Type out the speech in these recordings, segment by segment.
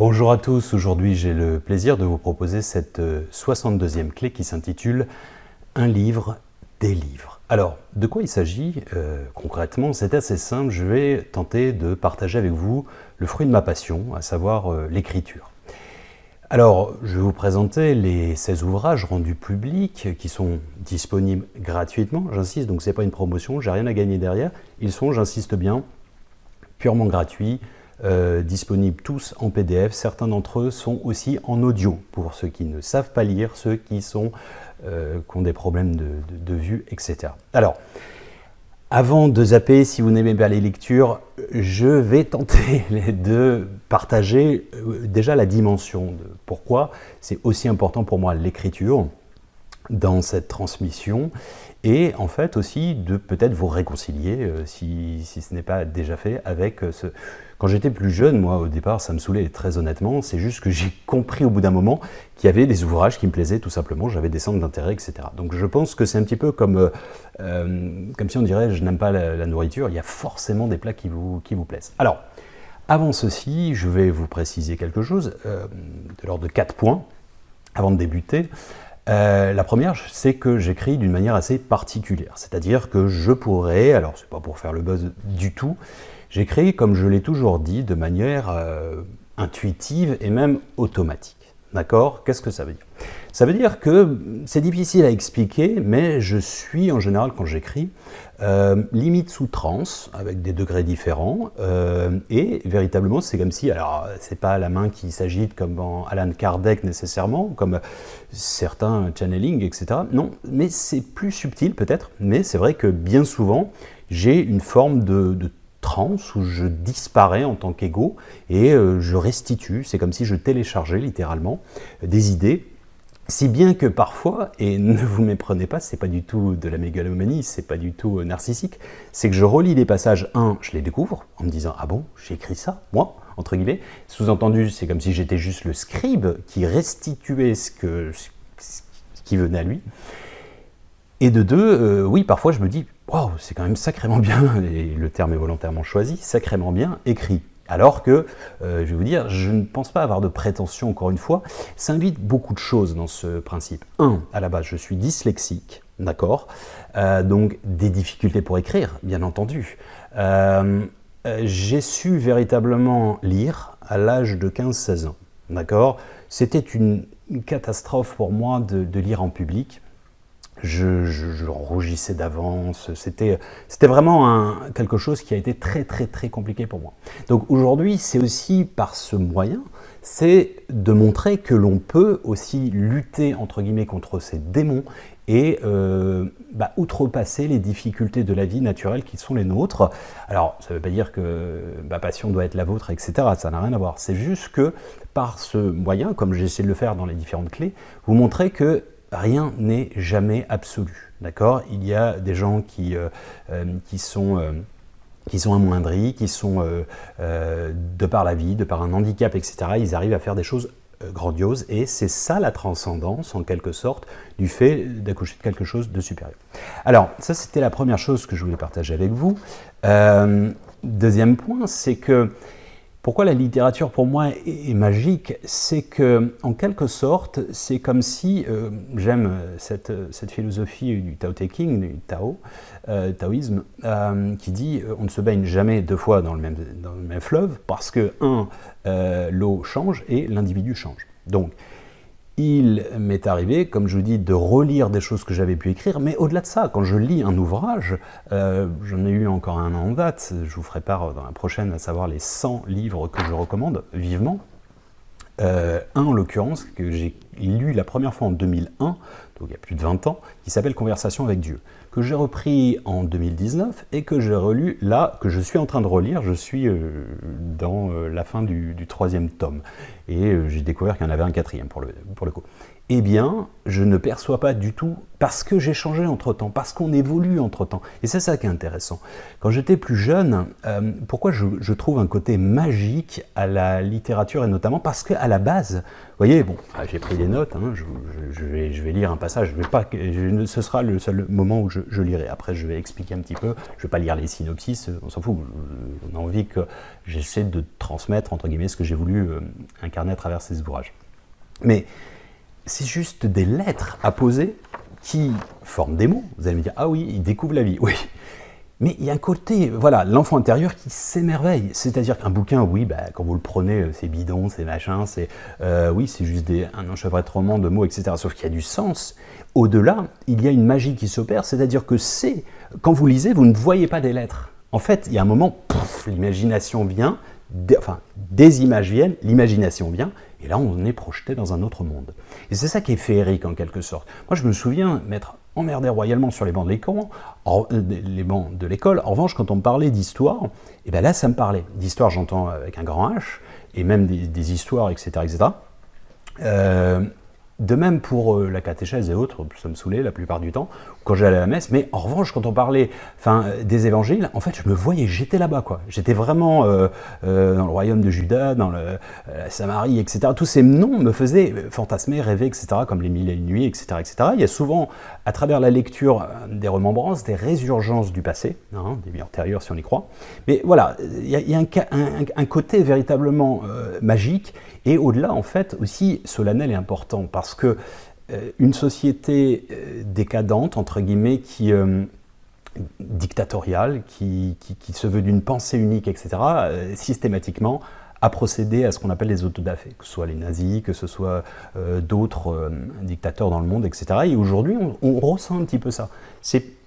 Bonjour à tous, aujourd'hui j'ai le plaisir de vous proposer cette 62e clé qui s'intitule « Un livre, des livres ». Alors, de quoi il s'agit concrètement? C'est assez simple, je vais tenter de partager avec vous le fruit de ma passion, à savoir l'écriture. Alors, je vais vous présenter les 16 ouvrages rendus publics qui sont disponibles gratuitement, j'insiste, donc ce n'est pas une promotion, j'ai rien à gagner derrière. Ils sont, j'insiste bien, purement gratuits, disponibles tous en PDF. Certains d'entre eux sont aussi en audio, pour ceux qui ne savent pas lire, ceux qui ont des problèmes de vue, etc. Alors, avant de zapper, si vous n'aimez pas les lectures, je vais tenter de partager déjà la dimension de pourquoi c'est aussi important pour moi l'écriture dans cette transmission, et en fait aussi de peut-être vous réconcilier, si ce n'est pas déjà fait, avec ce... Quand j'étais plus jeune, moi au départ ça me saoulait très honnêtement, c'est juste que j'ai compris au bout d'un moment qu'il y avait des ouvrages qui me plaisaient tout simplement, j'avais des centres d'intérêt, etc. Donc je pense que c'est un petit peu comme si on dirait je n'aime pas la nourriture, il y a forcément des plats qui vous plaisent. Alors, avant ceci, je vais vous préciser quelque chose, de l'ordre de 4 points, avant de débuter. La première, c'est que j'écris d'une manière assez particulière, c'est-à-dire que je pourrais, alors c'est pas pour faire le buzz du tout, j'écris, comme je l'ai toujours dit, de manière intuitive et même automatique. D'accord? Qu'est-ce que ça veut dire? Ça veut dire que c'est difficile à expliquer, mais je suis en général, quand j'écris, limite sous transe, avec des degrés différents, et véritablement c'est comme si, alors c'est pas la main qui s'agite comme en Alan Kardec nécessairement, comme certains channeling, etc. Non, mais c'est plus subtil peut-être, mais c'est vrai que bien souvent, j'ai une forme de transe où je disparais en tant qu'ego et je restitue, c'est comme si je téléchargeais littéralement des idées, si bien que parfois, et ne vous méprenez pas, c'est pas du tout de la mégalomanie, c'est pas du tout narcissique, c'est que je relis les passages, je les découvre en me disant « Ah bon, j'ai écrit ça, moi ?» entre guillemets, sous-entendu, c'est comme si j'étais juste le scribe qui restituait ce qui venait à lui. Et de deux, oui, parfois je me dis « Waouh, c'est quand même sacrément bien », et le terme est volontairement choisi, sacrément bien écrit. Alors que, je vais vous dire, je ne pense pas avoir de prétention, encore une fois, ça invite beaucoup de choses dans ce principe. À la base, je suis dyslexique, d'accord, donc des difficultés pour écrire, bien entendu. J'ai su véritablement lire à l'âge de 15-16 ans, d'accord. C'était une catastrophe pour moi de lire en public. Je rougissais d'avance, c'était vraiment quelque chose qui a été très très très compliqué pour moi. Donc aujourd'hui, c'est aussi par ce moyen, c'est de montrer que l'on peut aussi lutter entre guillemets contre ces démons et outrepasser les difficultés de la vie naturelle qui sont les nôtres. Alors, ça ne veut pas dire que ma passion doit être la vôtre, etc. Ça n'a rien à voir. C'est juste que par ce moyen, comme j'ai essayé de le faire dans les différentes clés, vous montrer que rien n'est jamais absolu, d'accord? Il y a des gens qui sont amoindris, qui sont, de par la vie, de par un handicap, etc., ils arrivent à faire des choses grandioses, et c'est ça la transcendance, en quelque sorte, du fait d'accoucher de quelque chose de supérieur. Alors, ça c'était la première chose que je voulais partager avec vous. Deuxième point, c'est que pourquoi la littérature pour moi est magique, c'est que en quelque sorte, c'est comme si, j'aime cette philosophie du Tao Te Ching, du taoïsme, qui dit on ne se baigne jamais deux fois dans le même fleuve parce que l'eau change et l'individu change. Donc, il m'est arrivé, comme je vous dis, de relire des choses que j'avais pu écrire, mais au-delà de ça, quand je lis un ouvrage, j'en ai eu encore un en date, je vous ferai part dans la prochaine, à savoir les 100 livres que je recommande vivement. En l'occurrence, que j'ai lu la première fois en 2001, donc il y a plus de 20 ans, qui s'appelle « Conversation avec Dieu », que j'ai repris en 2019 et que j'ai relu là, que je suis en train de relire, je suis dans la fin du 3e tome. Et j'ai découvert qu'il y en avait un 4e pour le coup. Eh bien, je ne perçois pas du tout, parce que j'ai changé entre-temps, parce qu'on évolue entre-temps. Et c'est ça qui est intéressant. Quand j'étais plus jeune, pourquoi je trouve un côté magique à la littérature, et notamment parce qu'à la base, vous voyez, bon, j'ai pris des notes, je vais lire un passage ça, ce sera le seul moment où je lirai. Après, je vais expliquer un petit peu. Je ne vais pas lire les synopsis, on s'en fout. On a envie que j'essaie de transmettre, entre guillemets, ce que j'ai voulu incarner à travers ces ouvrages. Mais c'est juste des lettres à poser qui forment des mots. Vous allez me dire, ah oui, il découvre la vie. Oui. Mais il y a un côté, voilà, l'enfant intérieur qui s'émerveille. C'est-à-dire qu'un bouquin, oui, quand vous le prenez, c'est bidon, c'est machin, oui, c'est juste un enchevêtrement de mots, etc. Sauf qu'il y a du sens. Au-delà, il y a une magie qui s'opère, c'est-à-dire que quand vous lisez, vous ne voyez pas des lettres. En fait, il y a un moment, pouf, l'imagination vient, des images viennent, l'imagination vient, et là, on est projeté dans un autre monde. Et c'est ça qui est féerique, en quelque sorte. Moi, je me souviens m'être emmerdé royalement sur les bancs de l'école. En revanche, quand on me parlait d'histoire, et bien là, ça me parlait. D'histoire, j'entends avec un grand H, et même des histoires, etc., etc. De même pour la catéchèse et autres, ça me saoulait la plupart du temps, quand j'allais à la messe, mais en revanche, quand on parlait des évangiles, en fait, je me voyais, j'étais là-bas, quoi. J'étais vraiment dans le royaume de Juda, dans la Samarie, etc. Tous ces noms me faisaient fantasmer, rêver, etc., comme les Mille et une nuits, etc., etc. Il y a souvent, à travers la lecture, des remembrances, des résurgences du passé, des vies antérieures si on y croit. Mais voilà, il y a un côté véritablement magique, et au-delà, en fait, aussi solennel et important, parce que une société décadente, entre guillemets, dictatoriale, qui se veut d'une pensée unique, etc., systématiquement a procédé à ce qu'on appelle les autodafés, que ce soit les nazis, que ce soit d'autres dictateurs dans le monde, etc. Et aujourd'hui, on ressent un petit peu ça.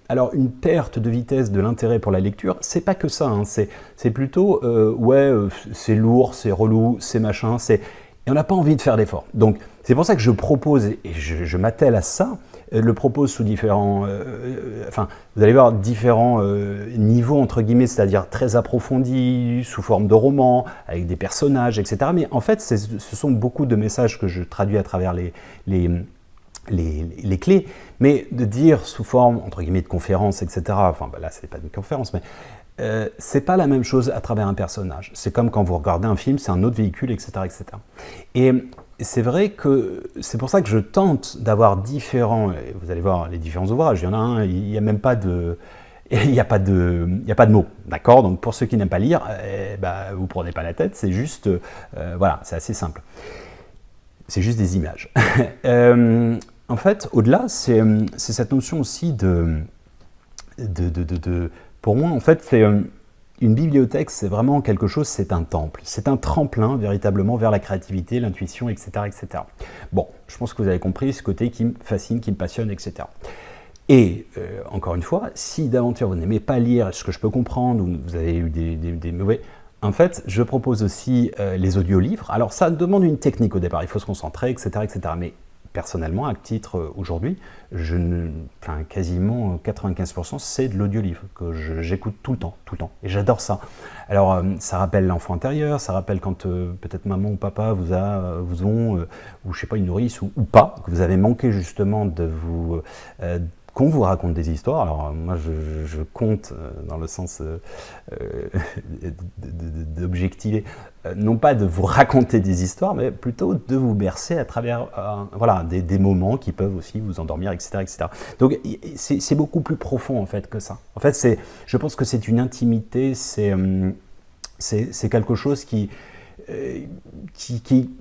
Alors, une perte de vitesse de l'intérêt pour la lecture, c'est pas que ça, c'est plutôt, c'est lourd, c'est relou, c'est machin, et on n'a pas envie de faire d'efforts. Donc, c'est pour ça que je propose, et je m'attelle à ça, le propose sous différents, vous allez voir différents niveaux, entre guillemets, c'est-à-dire très approfondis, sous forme de romans, avec des personnages, etc. Mais en fait, ce sont beaucoup de messages que je traduis à travers les clés, mais de dire sous forme, entre guillemets, de conférence, etc., là, c'est pas une conférence, mais c'est pas la même chose à travers un personnage. C'est comme quand vous regardez un film, c'est un autre véhicule, etc., etc. Et c'est vrai que c'est pour ça que je tente d'avoir différents, vous allez voir les différents ouvrages, il y en a un, il n'y a même pas de... Il n'y a pas de mots, d'accord? Donc pour ceux qui n'aiment pas lire, vous ne prenez pas la tête, c'est juste, voilà, c'est assez simple. C'est juste des images. En fait, au-delà, c'est cette notion aussi pour moi, en fait, c'est une bibliothèque, c'est vraiment quelque chose, c'est un temple. C'est un tremplin, véritablement, vers la créativité, l'intuition, etc., etc. Bon, je pense que vous avez compris ce côté qui me fascine, qui me passionne, etc. Et, encore une fois, si d'aventure vous n'aimez pas lire, ce que je peux comprendre, ou vous avez eu des mauvais... En fait, je propose aussi les audiolivres. Alors, ça demande une technique au départ, il faut se concentrer, etc., etc. Mais personnellement, à titre aujourd'hui, quasiment 95%, c'est de l'audiolivre que j'écoute tout le temps, et j'adore ça. Alors, ça rappelle l'enfant intérieur, ça rappelle quand peut-être maman ou papa vous ont, ou je sais pas, une nourrice ou pas, que vous avez manqué justement qu'on vous raconte des histoires. Alors moi je compte dans le sens d'objectiver, non pas de vous raconter des histoires, mais plutôt de vous bercer à travers des moments qui peuvent aussi vous endormir, etc. etc. Donc c'est beaucoup plus profond en fait que ça. En fait, je pense que c'est une intimité, c'est quelque chose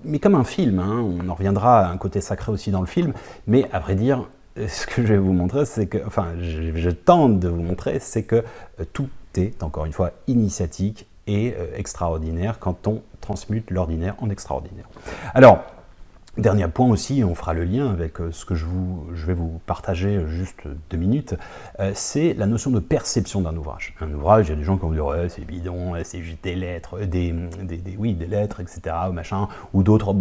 mais comme un film, on en reviendra à un côté sacré aussi dans le film, mais à vrai dire, ce que je vais vous montrer, c'est que, je tente de vous montrer, c'est que tout est, encore une fois, initiatique et extraordinaire quand on transmute l'ordinaire en extraordinaire. Alors, dernier point aussi, on fera le lien avec ce que je vais vous partager juste 2 minutes, c'est la notion de perception d'un ouvrage. Un ouvrage, il y a des gens qui vont dire ouais, c'est bidon, c'est juste des lettres, des lettres, etc. machin, ou d'autres,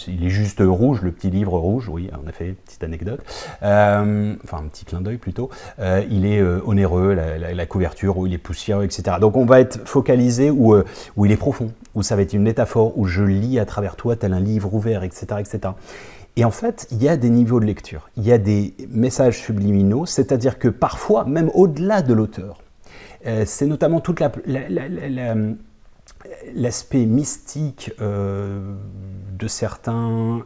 il est juste rouge, le petit livre rouge, oui, en effet, petite anecdote, un petit clin d'œil plutôt, il est onéreux, la couverture, où il est poussiéreux, etc. Donc on va être focalisé où il est profond, où ça va être une métaphore, où je lis à travers toi tel un livre ouvert, etc., etc. Et en fait, il y a des niveaux de lecture, il y a des messages subliminaux, c'est-à-dire que parfois, même au-delà de l'auteur, c'est notamment toute l'aspect mystique de certains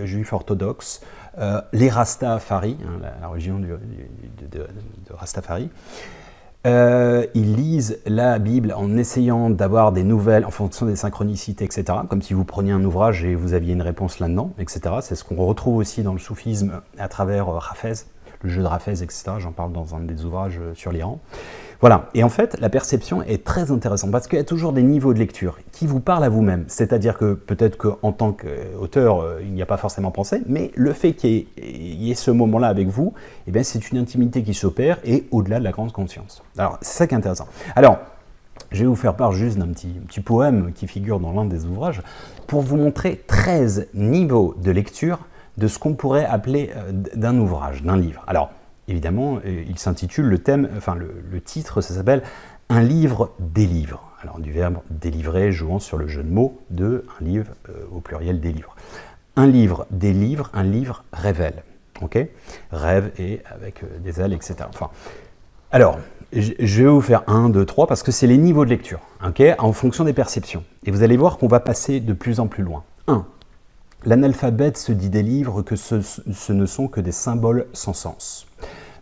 juifs orthodoxes, les Rastafari, hein, la religion de Rastafari. Ils lisent la Bible en essayant d'avoir des nouvelles en fonction des synchronicités, etc. Comme si vous preniez un ouvrage et vous aviez une réponse là-dedans, etc. C'est ce qu'on retrouve aussi dans le soufisme à travers Hafez, le jeu de Hafez, etc. J'en parle dans un des ouvrages sur l'Iran. Voilà, et en fait, la perception est très intéressante parce qu'il y a toujours des niveaux de lecture qui vous parlent à vous-même. C'est-à-dire que peut-être qu'en tant qu'auteur, il n'y a pas forcément pensé, mais le fait qu'il y ait ce moment-là avec vous, eh bien, c'est une intimité qui s'opère et au-delà de la grande conscience. Alors, c'est ça qui est intéressant. Alors, je vais vous faire part juste d'un petit poème qui figure dans l'un des ouvrages pour vous montrer 13 niveaux de lecture de ce qu'on pourrait appeler d'un ouvrage, d'un livre. Alors, évidemment, il s'intitule, le titre, ça s'appelle « Un livre délivre ». Alors, du verbe « délivrer » jouant sur le jeu de mots de « un livre » au pluriel « délivre ». Un livre délivre, un livre révèle. Ok ? Rêve et avec des ailes, etc. Enfin, alors, je vais vous faire 1, 2, 3 parce que c'est les niveaux de lecture, ok ? En fonction des perceptions. Et vous allez voir qu'on va passer de plus en plus loin. 1. L'analphabète se dit des livres que ce ne sont que des symboles sans sens.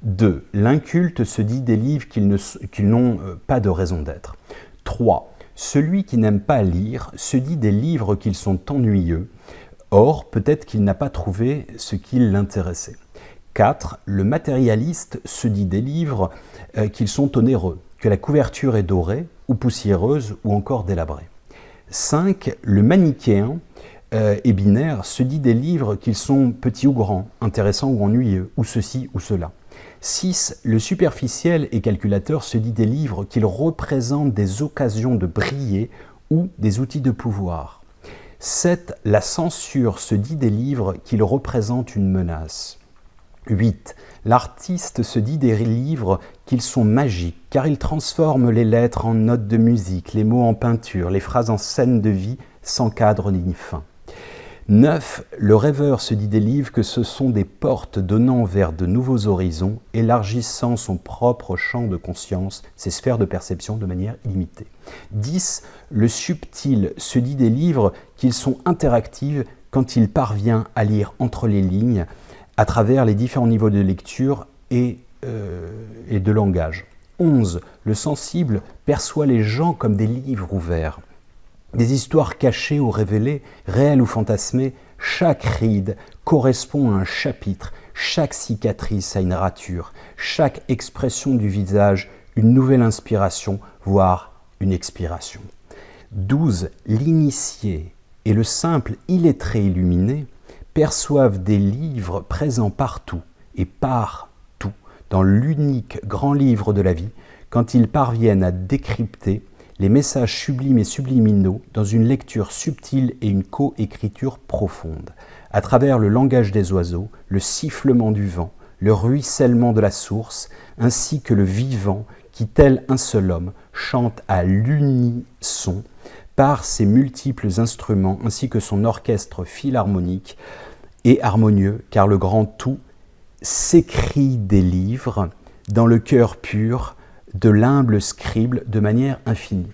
2. L'inculte se dit des livres qu'ils n'ont pas de raison d'être. 3. Celui qui n'aime pas lire se dit des livres qu'ils sont ennuyeux. Or, peut-être qu'il n'a pas trouvé ce qui l'intéressait. 4. Le matérialiste se dit des livres qu'ils sont onéreux, que la couverture est dorée, ou poussiéreuse, ou encore délabrée. 5. Le manichéen et binaire se dit des livres qu'ils sont petits ou grands, intéressants ou ennuyeux, ou ceci ou cela. 6. Le superficiel et calculateur se dit des livres qu'ils représentent des occasions de briller ou des outils de pouvoir. 7. La censure se dit des livres qu'ils représentent une menace. 8. L'artiste se dit des livres qu'ils sont magiques, car ils transforment les lettres en notes de musique, les mots en peinture, les phrases en scènes de vie sans cadre ni fin. 9. Le rêveur se dit des livres que ce sont des portes donnant vers de nouveaux horizons, élargissant son propre champ de conscience, ses sphères de perception de manière illimitée. 10. Le subtil se dit des livres qu'ils sont interactifs quand il parvient à lire entre les lignes, à travers les différents niveaux de lecture et de langage. 11. Le sensible perçoit les gens comme des livres ouverts. Des histoires cachées ou révélées, réelles ou fantasmées, chaque ride correspond à un chapitre, chaque cicatrice a une rature, chaque expression du visage, une nouvelle inspiration, voire une expiration. 12. L'initié et le simple illettré illuminé perçoivent des livres présents partout et partout dans l'unique grand livre de la vie quand ils parviennent à décrypter les messages sublimes et subliminaux dans une lecture subtile et une coécriture profonde, à travers le langage des oiseaux, le sifflement du vent, le ruissellement de la source, ainsi que le vivant qui, tel un seul homme, chante à l'unisson par ses multiples instruments ainsi que son orchestre philharmonique et harmonieux, car le grand tout s'écrit des livres dans le cœur pur de l'humble scribe de manière infinie.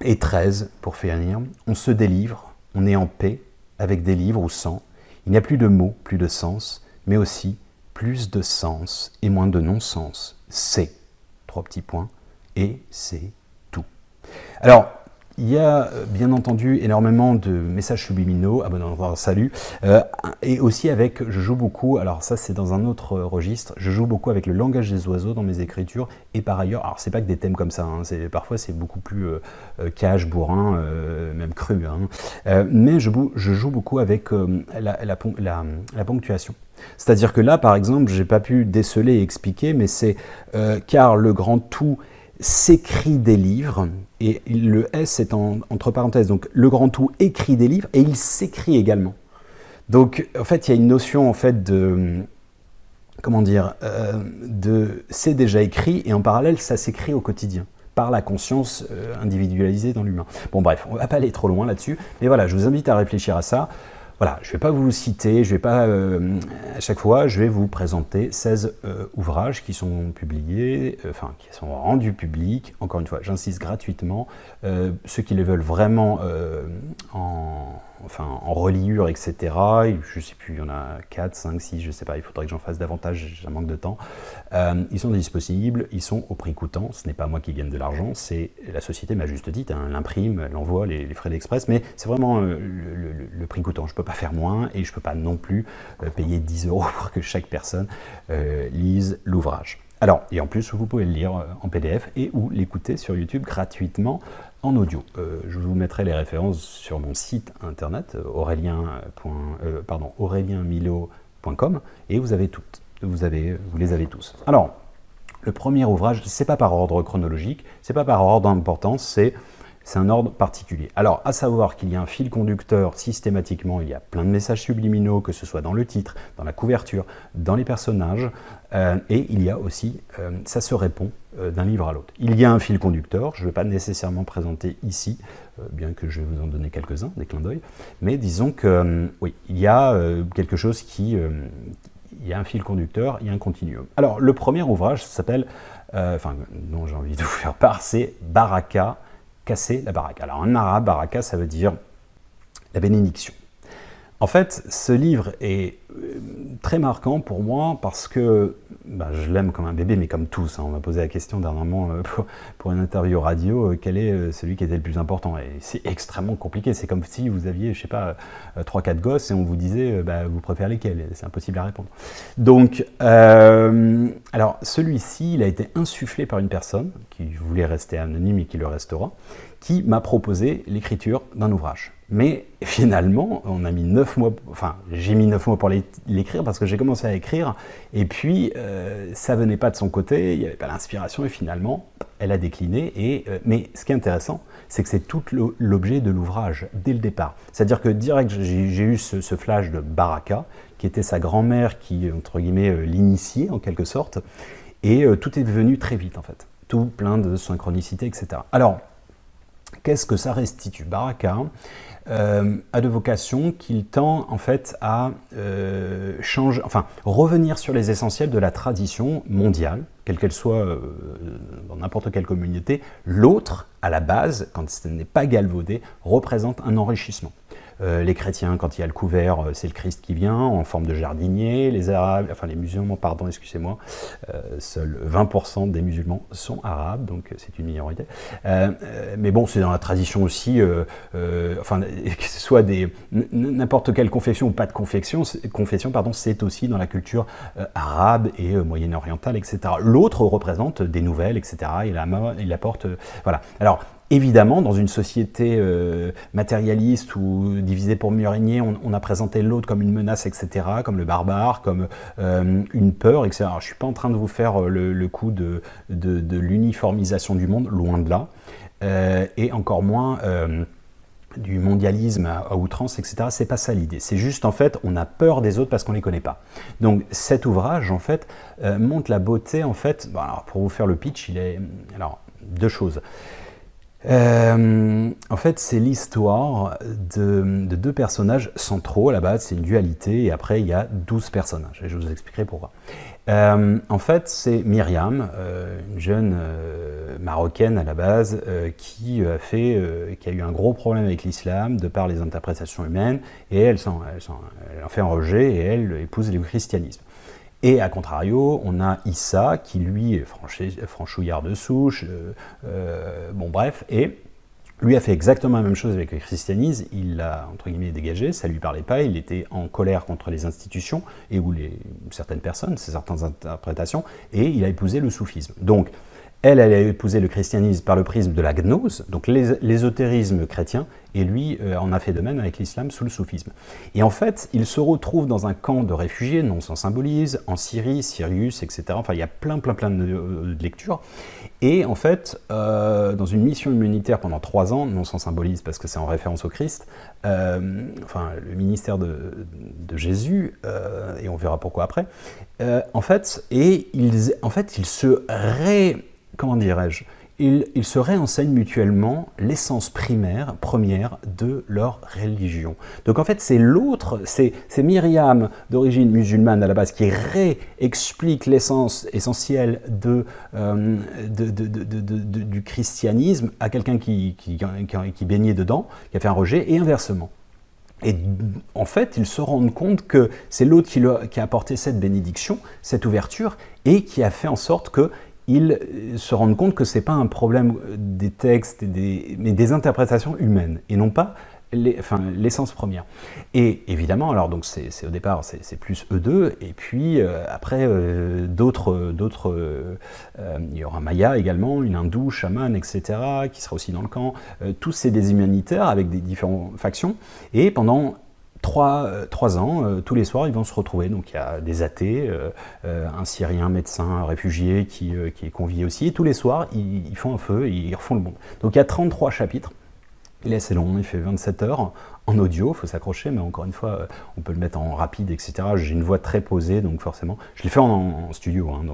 Et 13, pour finir, on se délivre, on est en paix avec des livres ou sans. Il n'y a plus de mots, plus de sens, mais aussi plus de sens et moins de non-sens. C'est, 3 petits points, et c'est tout. Alors, il y a bien entendu énormément de messages subliminaux, salut, et aussi avec, je joue beaucoup, alors ça c'est dans un autre registre, je joue beaucoup avec le langage des oiseaux dans mes écritures, et par ailleurs, alors c'est pas que des thèmes comme ça, hein, parfois c'est beaucoup plus cash, bourrin, même cru, hein, mais je joue beaucoup avec la ponctuation. C'est-à-dire que là, par exemple, j'ai pas pu déceler et expliquer, mais c'est car le grand tout s'écrit des livres, et le S est entre parenthèses, donc le grand tout écrit des livres, et il s'écrit également. Donc, en fait, il y a une notion, en fait, c'est déjà écrit, et en parallèle, ça s'écrit au quotidien, par la conscience individualisée dans l'humain. Bon, bref, on ne va pas aller trop loin là-dessus, mais voilà, je vous invite à réfléchir à ça. Voilà, je ne vais pas vous citer, je vais pas, à chaque fois, je vais vous présenter 16 ouvrages qui sont publiés, qui sont rendus publics. Encore une fois, j'insiste gratuitement. Ceux qui les veulent vraiment en reliure, etc. Je ne sais plus, il y en a 4, 5, 6, je ne sais pas, il faudrait que j'en fasse davantage, j'ai un manque de temps. Ils sont disponibles, ils sont au prix coûtant, ce n'est pas moi qui gagne de l'argent, c'est la société m'a juste dit, hein, l'imprime, l'envoie, les frais d'express, mais c'est vraiment le prix coûtant. Je ne peux pas faire moins et je ne peux pas non plus payer 10 € pour que chaque personne lise l'ouvrage. Alors, et en plus, vous pouvez le lire en PDF et ou l'écouter sur YouTube gratuitement en audio. Je vous mettrai les références sur mon site internet aurelienmilo.com et vous avez toutes. Vous les avez tous. Alors, le premier ouvrage, c'est pas par ordre chronologique, c'est pas par ordre d'importance, c'est un ordre particulier. Alors, à savoir qu'il y a un fil conducteur systématiquement, il y a plein de messages subliminaux, que ce soit dans le titre, dans la couverture, dans les personnages, et il y a aussi, ça se répond d'un livre à l'autre. Il y a un fil conducteur, je ne vais pas nécessairement présenter ici, bien que je vais vous en donner quelques-uns, des clins d'œil, mais disons que, oui, il y a quelque chose qui... il y a un fil conducteur, il y a un continuum. Alors, le premier ouvrage s'appelle, dont j'ai envie de vous faire part, c'est Baraka, casser la baraque. Alors en arabe, baraka, ça veut dire la bénédiction. En fait, ce livre est très marquant pour moi parce que je l'aime comme un bébé, mais comme tous. On m'a posé la question dernièrement pour une interview radio, quel est celui qui était le plus important? Et c'est extrêmement compliqué. C'est comme si vous aviez, je sais pas, 3-4 gosses et on vous disait, vous préférez lesquels? C'est impossible à répondre. Donc, alors celui-ci, il a été insufflé par une personne qui voulait rester anonyme et qui le restera, qui m'a proposé l'écriture d'un ouvrage. Mais finalement, on a mis 9 mois, j'ai mis 9 mois pour l'écrire parce que j'ai commencé à écrire et puis ça venait pas de son côté, il n'y avait pas l'inspiration et finalement, elle a décliné. Mais ce qui est intéressant, c'est que c'est tout l'objet de l'ouvrage dès le départ. C'est-à-dire que direct, j'ai eu ce flash de Baraka, qui était sa grand-mère qui, entre guillemets, l'initiait en quelque sorte, et tout est venu très vite en fait. Tout plein de synchronicité, etc. Alors, qu'est-ce que ça restitue? Baraka a de vocation qu'il tend en fait à revenir sur les essentiels de la tradition mondiale, quelle qu'elle soit dans n'importe quelle communauté. L'autre, à la base, quand ce n'est pas galvaudé, représente un enrichissement. Les chrétiens, quand il y a le couvert, c'est le Christ qui vient en forme de jardinier. Les arabes, les musulmans, pardon, excusez-moi, seuls 20% des musulmans sont arabes, donc c'est une minorité. Mais bon, c'est dans la tradition aussi, que ce soit n'importe quelle confession ou pas de confession, c'est aussi dans la culture arabe et moyen-orientale, etc. L'autre représente des nouvelles, etc. Il apporte, voilà. Alors, évidemment, dans une société matérialiste ou divisée pour mieux régner, on a présenté l'autre comme une menace, etc., comme le barbare, comme une peur, etc. Alors, je ne suis pas en train de vous faire le coup de l'uniformisation du monde, loin de là, et encore moins du mondialisme à outrance, etc. C'est pas ça l'idée. C'est juste, en fait, on a peur des autres parce qu'on les connaît pas. Donc, cet ouvrage, en fait, montre la beauté, en fait. Bon, alors, pour vous faire le pitch, alors, deux choses. En fait, c'est l'histoire de deux personnages centraux. À la base, c'est une dualité, et après, il y a 12 personnages. Et je vous expliquerai pourquoi. En fait, c'est Myriam, une jeune marocaine à la base, qui a eu un gros problème avec l'islam, de par les interprétations humaines, et elle en fait un rejet, et elle épouse le christianisme. Et à contrario, on a Issa qui lui est franchouillard de souche, et lui a fait exactement la même chose avec le christianisme. Il l'a entre guillemets dégagé, ça lui parlait pas, il était en colère contre les institutions et certaines personnes, certaines interprétations, et il a épousé le soufisme. Donc, elle a épousé le christianisme par le prisme de la gnose, donc l'ésotérisme chrétien, et lui en a fait de même avec l'islam sous le soufisme. Et en fait, il se retrouve dans un camp de réfugiés, non sans symbolise, en Syrie, Sirius, etc. Enfin, il y a plein de lectures. Et en fait, dans une mission humanitaire pendant 3 ans, non sans symbolise parce que c'est en référence au Christ, le ministère de Jésus, et on verra pourquoi après, ils se réenseignent mutuellement l'essence première de leur religion. Donc en fait, c'est Myriam, d'origine musulmane à la base, qui réexplique l'essence essentielle du christianisme à quelqu'un qui baignait dedans, qui a fait un rejet, et inversement. Et en fait, ils se rendent compte que c'est l'autre qui a apporté cette bénédiction, cette ouverture, et qui a fait en sorte qu'ils se rendent compte que ce n'est pas un problème des textes, mais des interprétations humaines, et non pas l'essence première. Et évidemment, alors donc au départ, c'est plus eux deux, et puis après, il y aura Maya également, une hindoue, chaman, etc., qui sera aussi dans le camp. Tous c'est des humanitaires avec des différentes factions, et pendant 3 ans, tous les soirs, ils vont se retrouver. Donc il y a des athées, un Syrien médecin, un réfugié qui est convié aussi, et tous les soirs, ils font un feu et ils refont le monde. Donc il y a 33 chapitres. Il est assez long, il fait 27 heures en audio, il faut s'accrocher, mais encore une fois, on peut le mettre en rapide, etc. J'ai une voix très posée, donc forcément, je l'ai fait en studio. Hein,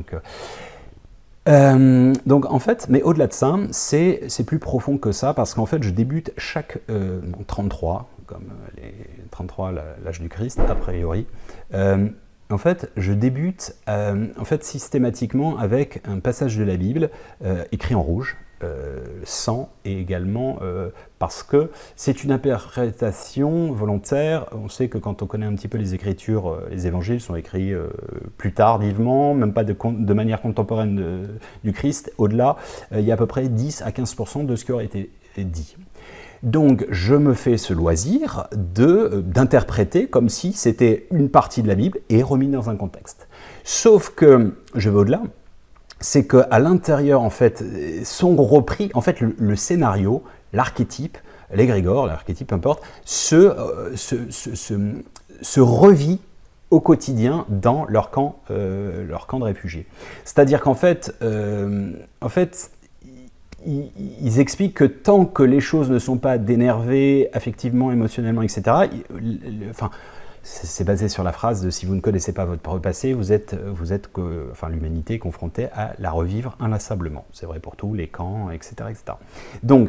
donc en fait, mais au-delà de ça, c'est plus profond que ça, parce qu'en fait, je débute chaque 33, comme les 33, l'âge du Christ, a priori. En fait, je débute systématiquement avec un passage de la Bible écrit en rouge, sans, et également parce que c'est une interprétation volontaire. On sait que quand on connaît un petit peu les Écritures, les évangiles sont écrits plus tardivement, même pas de manière contemporaine du Christ. Au-delà, il y a à peu près 10 à 15% de ce qui aurait été dit. Donc je me fais ce loisir d'interpréter comme si c'était une partie de la Bible et remis dans un contexte. Sauf que je vais au-delà. C'est qu'à l'intérieur, en fait, sont repris, en fait, le scénario, l'archétype, l'égrégore, l'archétype, peu importe, se revit au quotidien dans leur camp de réfugiés. C'est-à-dire qu'en fait, ils expliquent que tant que les choses ne sont pas dénervées, affectivement, émotionnellement, etc., c'est basé sur la phrase de « si vous ne connaissez pas votre passé, l'humanité est confrontée à la revivre inlassablement ». C'est vrai pour tous les camps, etc. etc. Donc,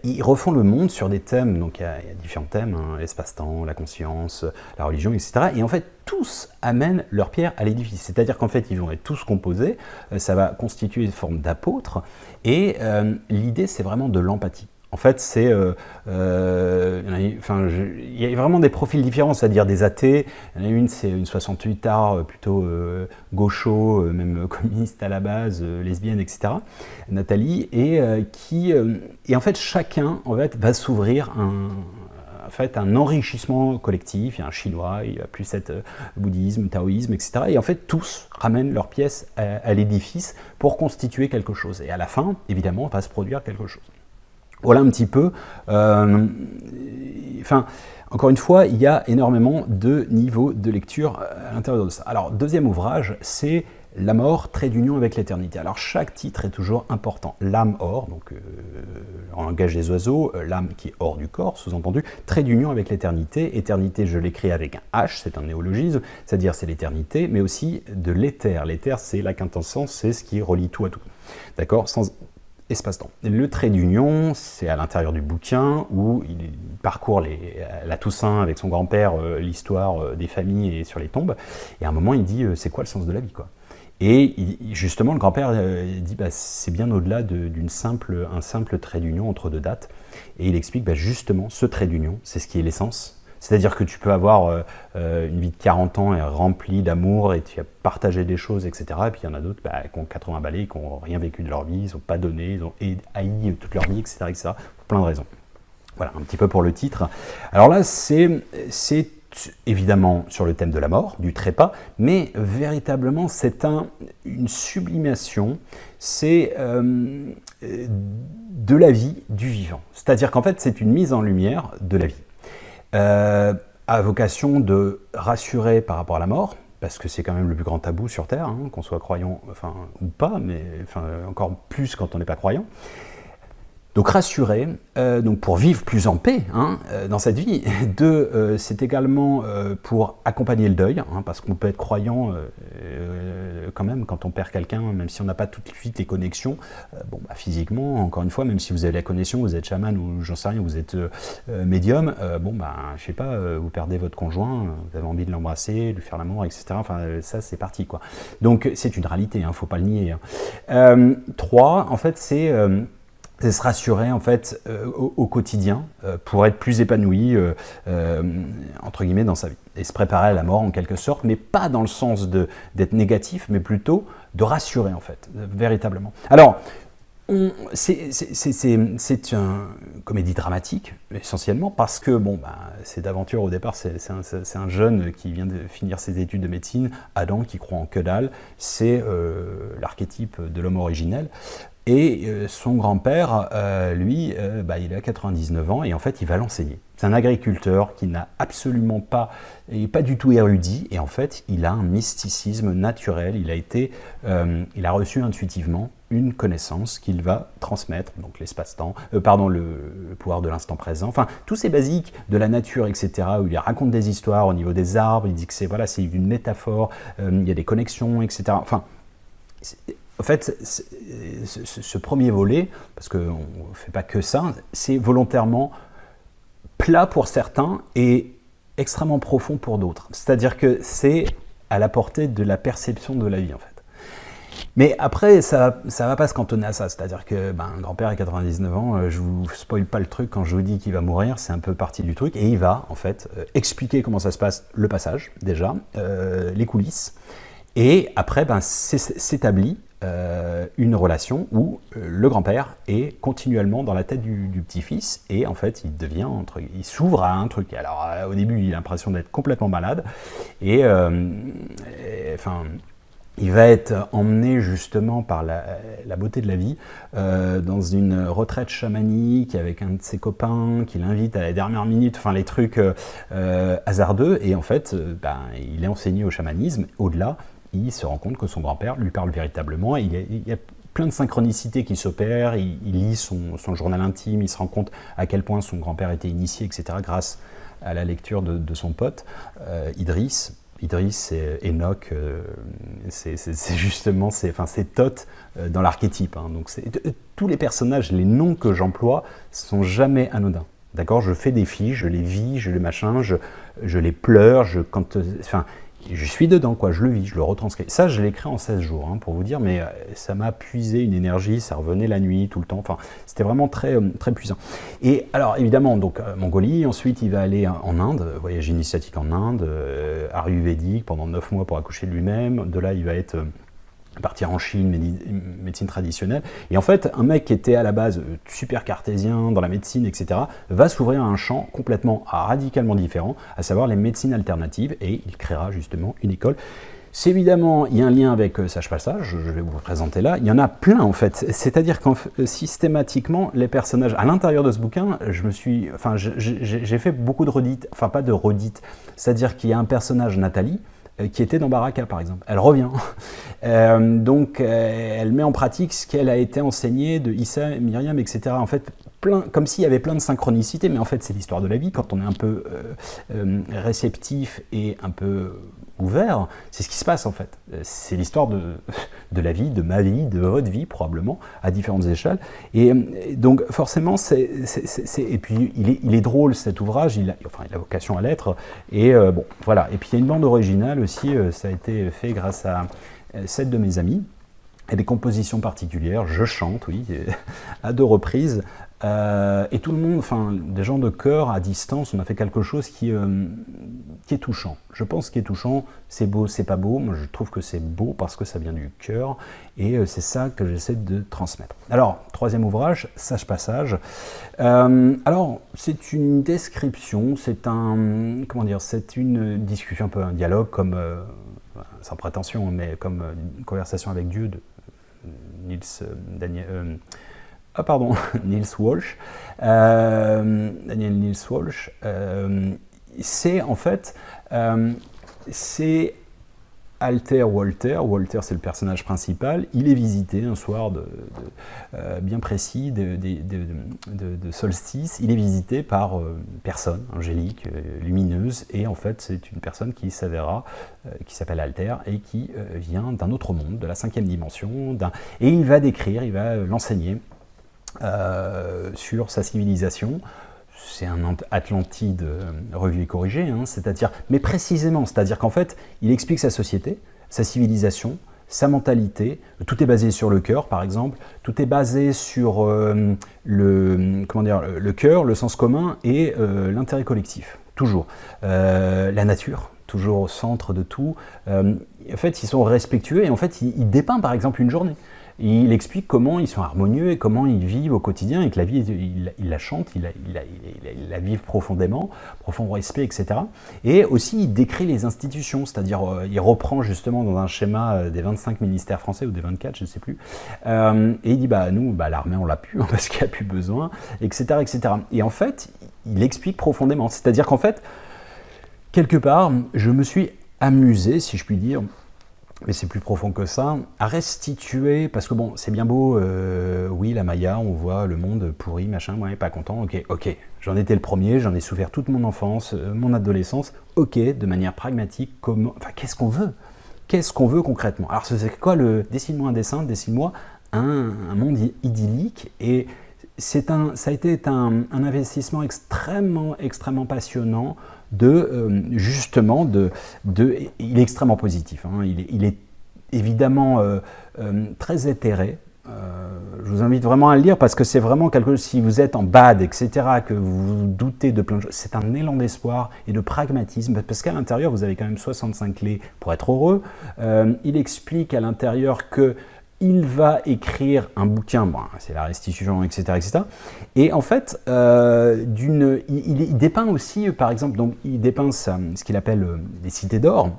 ils refont le monde sur des thèmes, donc il y a différents thèmes, hein, l'espace-temps, la conscience, la religion, etc. Et en fait, tous amènent leur pierre à l'édifice. C'est-à-dire qu'en fait, ils vont être tous composés, ça va constituer une forme d'apôtre, et l'idée, c'est vraiment de l'empathie. En fait, il y a vraiment des profils différents, c'est-à-dire des athées. Il y en a une, c'est une 68ard, plutôt gaucho, même communiste à la base, lesbienne, etc. Nathalie, et en fait, chacun va s'ouvrir un enrichissement collectif. Il y a un chinois, il va plus être bouddhisme, taoïsme, etc. Et en fait, tous ramènent leurs pièces à l'édifice pour constituer quelque chose. Et à la fin, évidemment, va se produire quelque chose. Voilà un petit peu, encore une fois, il y a énormément de niveaux de lecture à l'intérieur de ça. Alors, deuxième ouvrage, c'est La mort, trait d'union avec l'éternité. Alors, chaque titre est toujours important. L'âme hors, donc en langage des oiseaux, l'âme qui est hors du corps, sous-entendu, trait d'union avec l'éternité. Éternité, je l'écris avec un H, c'est un néologisme, c'est-à-dire c'est l'éternité, mais aussi de l'éther. L'éther, c'est la quintessence, c'est ce qui relie tout à tout. D'accord ? Sans espace-temps. Le trait d'union, c'est à l'intérieur du bouquin où il parcourt la Toussaint avec son grand-père, l'histoire des familles et sur les tombes. Et à un moment, il dit c'est quoi le sens de la vie, quoi. Et justement, le grand-père dit c'est bien au-delà d'un simple trait d'union entre deux dates. Et il explique justement ce trait d'union, c'est ce qui est l'essence. C'est-à-dire que tu peux avoir une vie de 40 ans et remplie d'amour et tu as partagé des choses, etc. Et puis il y en a d'autres qui ont 80 balais, qui n'ont rien vécu de leur vie, ils n'ont pas donné, ils ont haï toute leur vie, etc., etc. Pour plein de raisons. Voilà, un petit peu pour le titre. Alors là, c'est évidemment sur le thème de la mort, du trépas, mais véritablement c'est une sublimation, c'est de la vie, du vivant. C'est-à-dire qu'en fait, c'est une mise en lumière de la vie. A vocation de rassurer par rapport à la mort, parce que c'est quand même le plus grand tabou sur Terre, hein, qu'on soit croyant ou pas, mais encore plus quand on n'est pas croyant. Donc rassurer, donc pour vivre plus en paix dans cette vie. C'est également pour accompagner le deuil, parce qu'on peut être croyant quand même quand on perd quelqu'un, même si on n'a pas tout de suite les connexions. Physiquement, encore une fois, même si vous avez la connexion, vous êtes chaman ou j'en sais rien, vous êtes médium, je sais pas, vous perdez votre conjoint, vous avez envie de l'embrasser, de lui faire l'amour, etc. Ça c'est parti, quoi. Donc c'est une réalité, faut pas le nier. 3, en fait, c'est se rassurer en fait au quotidien pour être plus épanoui entre guillemets dans sa vie et se préparer à la mort en quelque sorte, mais pas dans le sens d'être négatif, mais plutôt de rassurer en fait, véritablement. Alors, c'est une comédie dramatique essentiellement parce que bon, c'est d'aventure au départ, c'est un jeune qui vient de finir ses études de médecine, Adam qui croit en que dalle, c'est l'archétype de l'homme originel. Et son grand-père, lui, il a 99 ans et en fait, il va l'enseigner. C'est un agriculteur qui n'a absolument pas, et pas du tout érudit, et en fait, il a un mysticisme naturel. Il a reçu intuitivement une connaissance qu'il va transmettre, donc l'espace-temps, le pouvoir de l'instant présent, enfin, tous ces basiques de la nature, etc., où il raconte des histoires au niveau des arbres, il dit que c'est une métaphore, il y a des connexions, etc. Enfin, en fait, ce premier volet, parce qu'on ne fait pas que ça, c'est volontairement plat pour certains et extrêmement profond pour d'autres. C'est-à-dire que c'est à la portée de la perception de la vie, en fait. Mais après, ça va pas se cantonner à ça. C'est-à-dire que un grand-père à 99 ans, je vous spoil pas le truc quand je vous dis qu'il va mourir, c'est un peu partie du truc. Et il va, en fait, expliquer comment ça se passe, le passage, déjà, les coulisses. Et après, s'établit une relation où le grand-père est continuellement dans la tête du petit-fils et en fait il s'ouvre à un truc. Alors au début il a l'impression d'être complètement malade et il va être emmené justement par la beauté de la vie dans une retraite chamanique avec un de ses copains qui l'invite à la dernière minute, enfin les trucs hasardeux et en fait il est enseigné au chamanisme. Au-delà, il se rend compte que son grand-père lui parle véritablement. Il y a plein de synchronicités qui s'opèrent. Il lit son journal intime, il se rend compte à quel point son grand-père était initié, etc., grâce à la lecture de son pote, Idriss. Idriss, c'est Enoch, c'est justement, c'est Thoth dans l'archétype. Hein. Donc tous les personnages, les noms que j'emploie, sont jamais anodins. D'accord, je fais des fiches, je les vis, je les machins, je les pleure, je suis dedans, quoi, je le vis, je le retranscris. Ça, je l'ai écrit en 16 jours, hein, pour vous dire, mais ça m'a puisé une énergie, ça revenait la nuit, tout le temps, enfin, c'était vraiment très, très puissant. Et alors, évidemment, donc, Mongolie, ensuite, il va aller en Inde, voyage initiatique en Inde, ayurvédique, pendant 9 mois pour accoucher de lui-même. De là, il va partir en Chine, médecine traditionnelle. Et en fait, un mec qui était à la base super cartésien dans la médecine, etc., va s'ouvrir à un champ complètement radicalement différent, à savoir les médecines alternatives, et il créera justement une école. C'est évidemment, il y a un lien avec Sage Passage, je vais vous le présenter là. Il y en a plein en fait. C'est-à-dire que systématiquement, les personnages, à l'intérieur de ce bouquin, j'ai fait beaucoup de redites, enfin pas de redites, c'est-à-dire qu'il y a un personnage, Nathalie, qui était dans Baraka par exemple. Elle revient. Donc elle met en pratique ce qu'elle a été enseignée de Issa, Myriam, etc. En fait, comme s'il y avait plein de synchronicités, mais en fait c'est l'histoire de la vie. Quand on est un peu réceptif et un peu ouvert, c'est ce qui se passe en fait. C'est l'histoire de la vie, de ma vie, de votre vie probablement, à différentes échelles. Et donc forcément, et puis il est drôle cet ouvrage, il a vocation à l'être. Et bon, voilà. Et puis il y a une bande originale aussi, ça a été fait grâce à 7 de mes amis. Et des compositions particulières, je chante, oui, à 2 reprises. Et tout le monde, enfin, des gens de cœur à distance, on a fait quelque chose qui est touchant. Je pense qu'il est touchant, c'est beau, c'est pas beau. Moi, je trouve que c'est beau parce que ça vient du cœur. Et c'est ça que j'essaie de transmettre. Alors, 3e ouvrage, Sage Passage. Alors, c'est une description, c'est une discussion, un peu un dialogue, comme, sans prétention, mais comme une conversation avec Dieu de Niels Walsh, Daniel Niels Walsh, c'est en fait, c'est Alter Walter. Walter, c'est le personnage principal. Il est visité un soir bien précis de solstice. Il est visité par une personne angélique, lumineuse, et en fait, c'est une personne qui s'avérera, qui s'appelle Alter et qui vient d'un autre monde, de la 5e dimension. Et il va l'enseigner sur sa civilisation. C'est un Atlantide revu et corrigé, hein, mais précisément, c'est-à-dire qu'en fait, il explique sa société, sa civilisation, sa mentalité. Tout est basé sur le cœur, par exemple. Tout est basé sur le cœur, le sens commun et l'intérêt collectif. Toujours. La nature, toujours au centre de tout. En fait, ils sont respectueux et en fait, il dépeint par exemple une journée. Il explique comment ils sont harmonieux et comment ils vivent au quotidien et que la vie, il la chante, il la vivent profondément, profond respect, etc. Et aussi, il décrit les institutions, c'est-à-dire il reprend justement dans un schéma des 25 ministères français ou des 24, je ne sais plus, et il dit, nous, l'armée, on l'a plus, hein, parce qu'il n'y a plus besoin, etc., etc. Et en fait, il explique profondément, c'est-à-dire qu'en fait, quelque part, je me suis amusé, si je puis dire, mais c'est plus profond que ça, à restituer, parce que bon, c'est bien beau, oui, la Maya, on voit le monde pourri, machin, ouais, pas content, ok, j'en étais le premier, j'en ai souffert toute mon enfance, mon adolescence, ok, de manière pragmatique, qu'est-ce qu'on veut? Qu'est-ce qu'on veut concrètement? Alors, c'est quoi dessine-moi un dessin, dessine-moi un monde idyllique, et ça a été un investissement extrêmement passionnant justement, il est extrêmement positif, hein, il est évidemment très éthéré. Je vous invite vraiment à le lire parce que c'est vraiment quelque chose, si vous êtes en bad, etc., que vous vous doutez de plein de choses, c'est un élan d'espoir et de pragmatisme, parce qu'à l'intérieur, vous avez quand même 65 clés pour être heureux. Il explique à l'intérieur que il va écrire un bouquin, c'est la restitution, etc., etc. Et en fait, il dépeint aussi, par exemple, donc il dépeint ce qu'il appelle les cités d'or.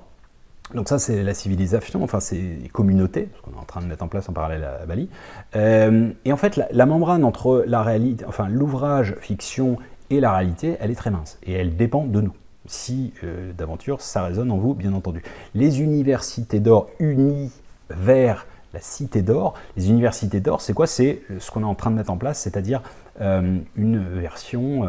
Donc ça, c'est la civilisation, enfin c'est les communautés, ce qu'on est en train de mettre en place en parallèle à Bali. Et en fait, la membrane entre la réalité, enfin l'ouvrage fiction et la réalité, elle est très mince et elle dépend de nous. Si d'aventure, ça résonne en vous, bien entendu. Les universités d'or unies vers la cité d'or. Les universités d'or, c'est quoi? C'est ce qu'on est en train de mettre en place, c'est-à-dire une version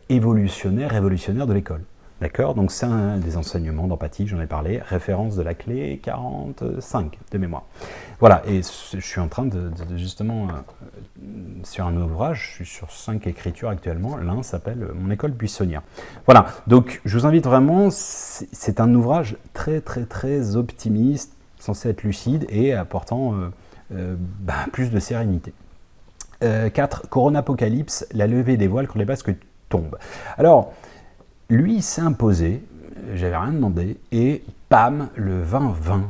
révolutionnaire de l'école. D'accord? Donc c'est des enseignements d'empathie, j'en ai parlé, référence de la clé 45 de mémoire. Voilà, et je suis en train de justement, sur un ouvrage, je suis sur 5 écritures actuellement, l'un s'appelle Mon école buissonnière. Voilà, donc je vous invite vraiment, c'est un ouvrage très optimiste, censé être lucide et apportant plus de sérénité. 4. Coronapocalypse, la levée des voiles quand les basques tombent. Alors, lui, il s'est imposé, j'avais rien demandé, et bam, le 20-20.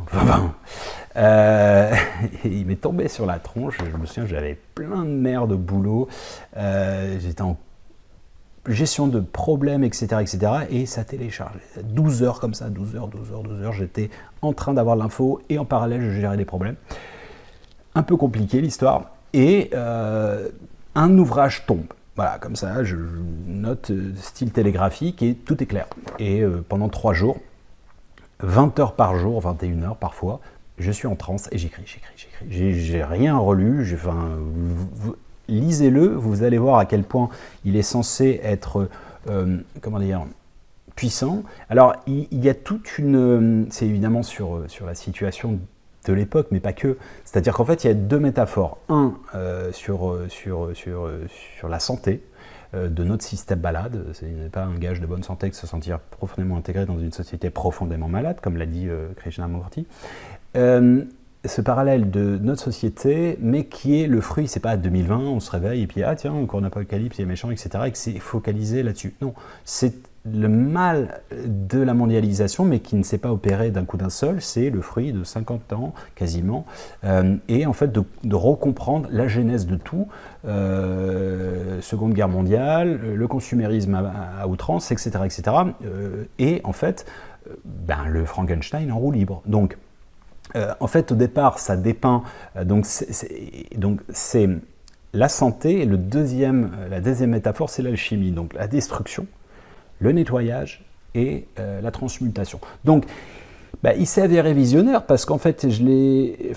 Il m'est tombé sur la tronche, je me souviens, j'avais plein de merde au boulot, j'étais en gestion de problèmes, etc., et ça télécharge. 12 heures comme ça, 12 heures, j'étais en train d'avoir l'info et en parallèle, je gérais des problèmes. Un peu compliqué l'histoire, et un ouvrage tombe. Voilà, comme ça, je note style télégraphique et tout est clair. Et pendant 3 jours, 20 heures par jour, 21 heures parfois, je suis en transe et j'écris. J'ai rien relu, lisez-le, vous allez voir à quel point il est censé être, puissant. Alors, il y a toute une... C'est évidemment sur la situation de l'époque, mais pas que. C'est-à-dire qu'en fait, il y a 2 métaphores. Un, sur la santé de notre système malade. Ce n'est pas un gage de bonne santé que de se sentir profondément intégré dans une société profondément malade, comme l'a dit Krishnamurti. Ce parallèle de notre société, mais qui est le fruit, c'est pas 2020, on se réveille et puis tiens, coronapocalypse, il est méchant, etc., et que c'est focalisé là-dessus. Non, c'est le mal de la mondialisation, mais qui ne s'est pas opéré d'un coup d'un seul, c'est le fruit de 50 ans quasiment, et en fait de recomprendre la genèse de tout, Seconde Guerre mondiale, le consumérisme à outrance, etc., et en fait, le Frankenstein en roue libre. Donc, en fait, au départ, ça dépeint, donc c'est la santé, et la deuxième métaphore, c'est l'alchimie, donc la destruction, le nettoyage et la transmutation. Donc, il s'est avéré visionnaire parce qu'en fait, je l'ai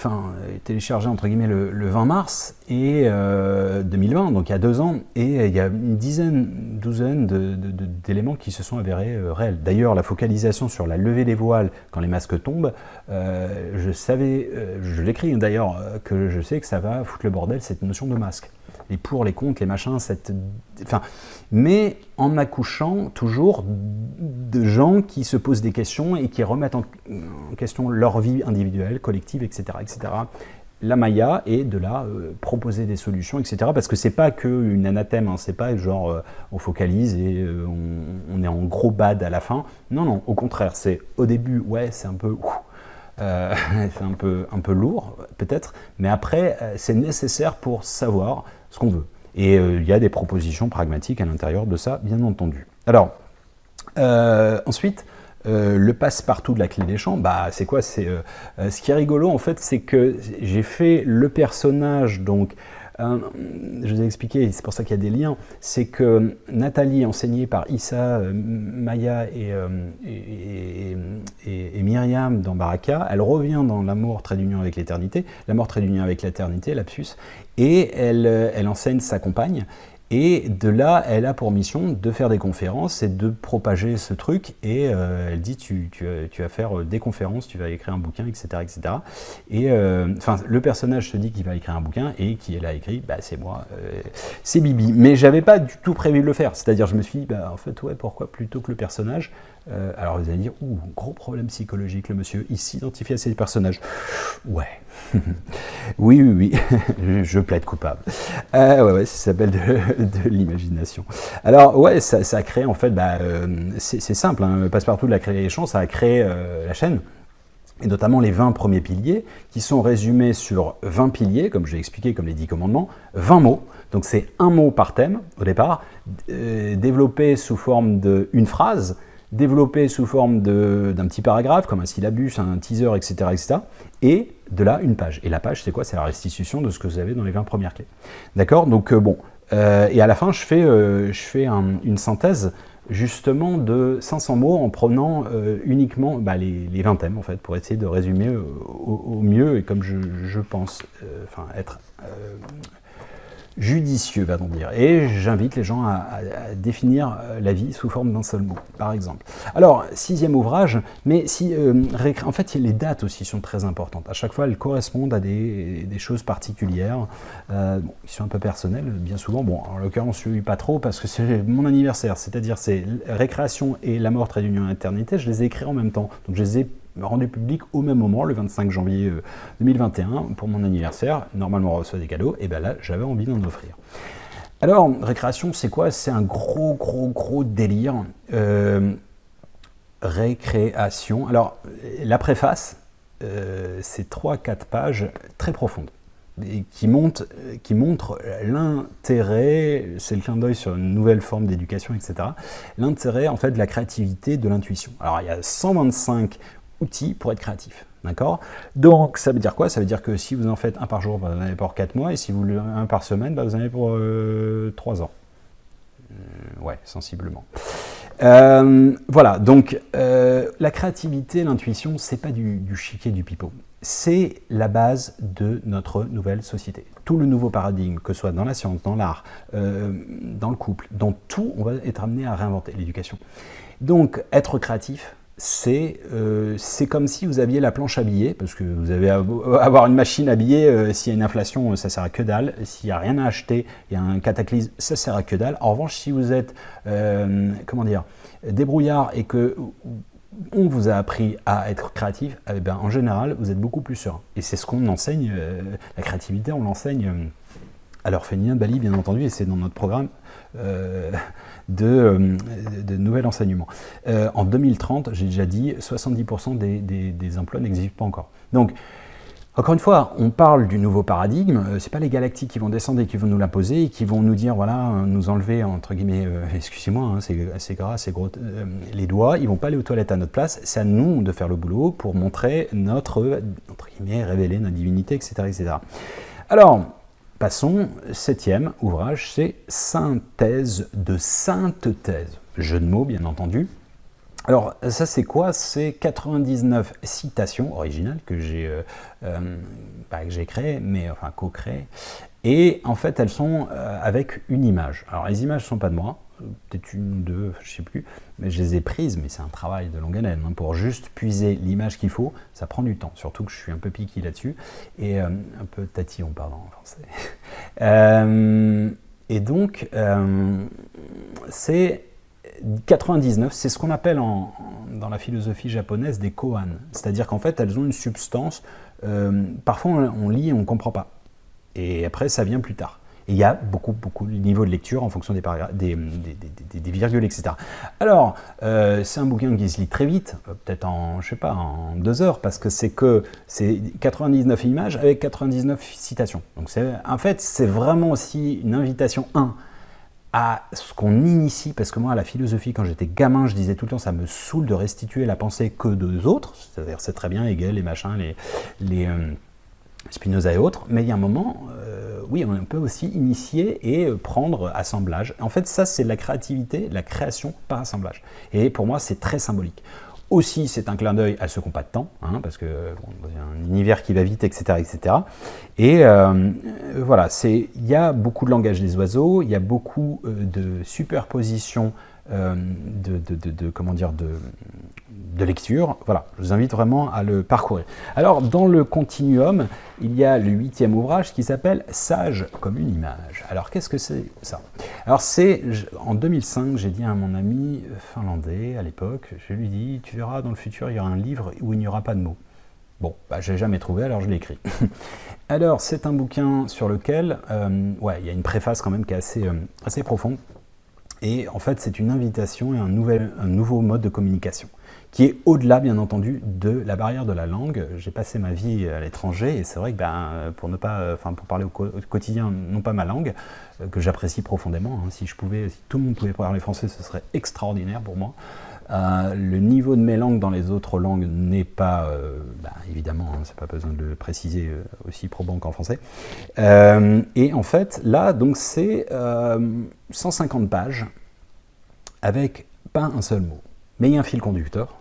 téléchargé entre guillemets le 20 mars 2020, donc il y a 2 ans, et il y a une douzaine d'éléments qui se sont avérés réels. D'ailleurs, la focalisation sur la levée des voiles quand les masques tombent, je l'écris d'ailleurs, que je sais que ça va foutre le bordel, cette notion de masque. les pour, les contre, les machins, enfin, mais en accouchant toujours de gens qui se posent des questions et qui remettent en question leur vie individuelle, collective, etc., etc. La Maya est de là proposer des solutions, etc. Parce que c'est pas qu'une anathème, hein, c'est pas genre on focalise et on est en gros bad à la fin. Non, non, au contraire, c'est au début, ouais, c'est un peu... c'est un peu lourd, peut-être, mais après, c'est nécessaire pour savoir ce qu'on veut. Et il y a des propositions pragmatiques à l'intérieur de ça, bien entendu. Alors, ensuite, le passe-partout de la clé des champs, bah, c'est quoi? Ce qui est rigolo, en fait, c'est que j'ai fait le personnage, donc, je vous ai expliqué, c'est pour ça qu'il y a des liens, c'est que Nathalie, enseignée par Issa, Maya et Myriam dans Baraka, elle revient dans l'amour trait d'union avec l'éternité, l'amour trait d'union avec l'éternité, lapsus, et elle enseigne sa compagne. Et de là, elle a pour mission de faire des conférences et de propager ce truc. Et elle dit, tu vas faire des conférences, tu vas écrire un bouquin, etc. etc. Et enfin, le personnage se dit qu'il va écrire un bouquin et qui elle a écrit, bah, c'est moi, c'est Bibi. Mais j'avais pas du tout prévu de le faire. C'est-à-dire, je me suis dit, bah, en fait, ouais, pourquoi plutôt que le personnage? Alors vous allez dire, ouh, gros problème psychologique, le monsieur, il s'identifie à ses personnages. Ouais. Oui, oui, oui, je plaide coupable. Ouais, ça s'appelle de l'imagination. Alors, ouais, ça a créé, en fait, bah, c'est simple, hein, Passe-Partout de la création, ça a créé la chaîne, et notamment les 20 premiers piliers, qui sont résumés sur 20 piliers, comme j'ai expliqué, comme les 10 commandements, 20 mots, donc c'est un mot par thème, au départ, développé sous forme d'une phrase, développé sous forme d'un petit paragraphe, comme un syllabus, un teaser, etc., etc., et de là, une page. Et la page, c'est quoi? C'est la restitution de ce que vous avez dans les 20 premières clés. D'accord? Donc, bon. Et à la fin, je fais une synthèse, justement, de 500 mots en prenant uniquement bah, les 20 thèmes, en fait, pour essayer de résumer au mieux, et comme je pense être judicieux, va-t-on dire. Et j'invite les gens à définir la vie sous forme d'un seul mot, par exemple. Alors, 6e ouvrage, mais en fait, les dates aussi sont très importantes. À chaque fois, elles correspondent à des choses particulières, qui sont un peu personnelles, bien souvent. Bon, en l'occurrence, je ne suis pas trop, parce que c'est mon anniversaire, c'est-à-dire c'est Récréation et La mort trait d'union à l'éternité, je les ai écrits en même temps. Donc, je les ai rendu public au même moment, le 25 janvier 2021, pour mon anniversaire. Normalement, on reçoit des cadeaux, et bien là, j'avais envie d'en offrir. Alors, Récréation, c'est quoi? C'est un gros délire. Récréation. Alors, la préface, c'est 3-4 pages très profondes, et qui montrent l'intérêt, c'est le clin d'œil sur une nouvelle forme d'éducation, etc., l'intérêt, en fait, de la créativité, de l'intuition. Alors, il y a 125 outils pour être créatif, d'accord? Donc, ça veut dire quoi? Ça veut dire que si vous en faites un par jour, bah, vous en avez pour 4 mois, et si vous le un par semaine, bah, vous en avez pour 3 ans. Ouais, sensiblement. Voilà, donc la créativité, l'intuition, c'est pas du chiquet du pipeau. C'est la base de notre nouvelle société. Tout le nouveau paradigme, que ce soit dans la science, dans l'art, dans le couple, dans tout, on va être amené à réinventer l'éducation. Donc, être créatif, c'est comme si vous aviez la planche à billets, parce que vous avez avoir une machine à billets, s'il y a une inflation, ça sert à que dalle. S'il n'y a rien à acheter, il y a un cataclysme, ça sert à que dalle. En revanche, si vous êtes, comment dire, débrouillard et que on vous a appris à être créatif, eh bien, en général, vous êtes beaucoup plus serein. Et c'est ce qu'on enseigne, la créativité, on l'enseigne à l'orphelinat de Bali, bien entendu, et c'est dans notre programme de nouvel enseignement. En 2030, j'ai déjà dit, 70% des emplois n'existent pas encore. Donc, encore une fois, on parle du nouveau paradigme, c'est pas les galactiques qui vont descendre et qui vont nous l'imposer et qui vont nous dire, voilà, nous enlever, entre guillemets, excusez-moi, hein, c'est gras, c'est gros, les doigts, ils vont pas aller aux toilettes à notre place, c'est à nous de faire le boulot pour montrer entre guillemets, révéler notre divinité, etc., etc. Alors, passons, 7e ouvrage, c'est Synthèse de Sainte Thèse. Jeu de mots, bien entendu. Alors, ça, c'est quoi? C'est 99 citations originales que j'ai créées, mais enfin co-créées. Et en fait, elles sont avec une image. Alors, les images ne sont pas de moi. peut-être une ou deux, je ne sais plus, mais je les ai prises, mais c'est un travail de longue haleine, hein, pour juste puiser l'image qu'il faut, ça prend du temps, surtout que je suis un peu piqué là-dessus, et un peu tatillon, pardon, en français. Et donc, c'est 99, c'est ce qu'on appelle dans la philosophie japonaise des koan, c'est-à-dire qu'en fait, elles ont une substance, parfois on lit et on ne comprend pas, et après ça vient plus tard. Et il y a beaucoup de niveaux de lecture en fonction des virgules, etc. Alors, c'est un bouquin qui se lit très vite, peut-être en 2 heures, parce que c'est 99 images avec 99 citations. Donc en fait, c'est vraiment aussi une invitation, à ce qu'on initie, parce que moi, à la philosophie, quand j'étais gamin, je disais tout le temps, ça me saoule de restituer la pensée que des autres, c'est-à-dire c'est très bien, Hegel, les machins, les Spinoza et autres, mais il y a un moment, oui, on peut aussi initier et prendre assemblage. En fait, ça, c'est la créativité, la création par assemblage. Et pour moi, c'est très symbolique. Aussi, c'est un clin d'œil à ceux qui n'ont pas de temps, hein, parce que bon, y a un univers qui va vite, etc. etc. Et voilà, il y a beaucoup de langage des oiseaux, il y a beaucoup de superposition de lecture. Voilà, je vous invite vraiment à le parcourir. Alors, dans le continuum, il y a le 8e ouvrage qui s'appelle « Sage comme une image ». Alors, qu'est-ce que c'est ça? Alors, en 2005, j'ai dit à mon ami finlandais, à l'époque, je lui ai dit « Tu verras, dans le futur, il y aura un livre où il n'y aura pas de mots ». Bon, je ne l'ai jamais trouvé, alors je l'ai écrit. Alors, c'est un bouquin sur lequel, il y a une préface quand même qui est assez profonde. Et en fait, c'est une invitation et un nouveau mode de communication, qui est au-delà, bien entendu, de la barrière de la langue. J'ai passé ma vie à l'étranger, et c'est vrai que pour parler au quotidien, non pas ma langue, que j'apprécie profondément, hein, si tout le monde pouvait parler français, ce serait extraordinaire pour moi. Le niveau de mes langues dans les autres langues n'est pas, évidemment, hein, c'est pas besoin de le préciser, aussi probant qu'en français. Et en fait, là, donc c'est 150 pages avec pas un seul mot. Mais il y a un fil conducteur,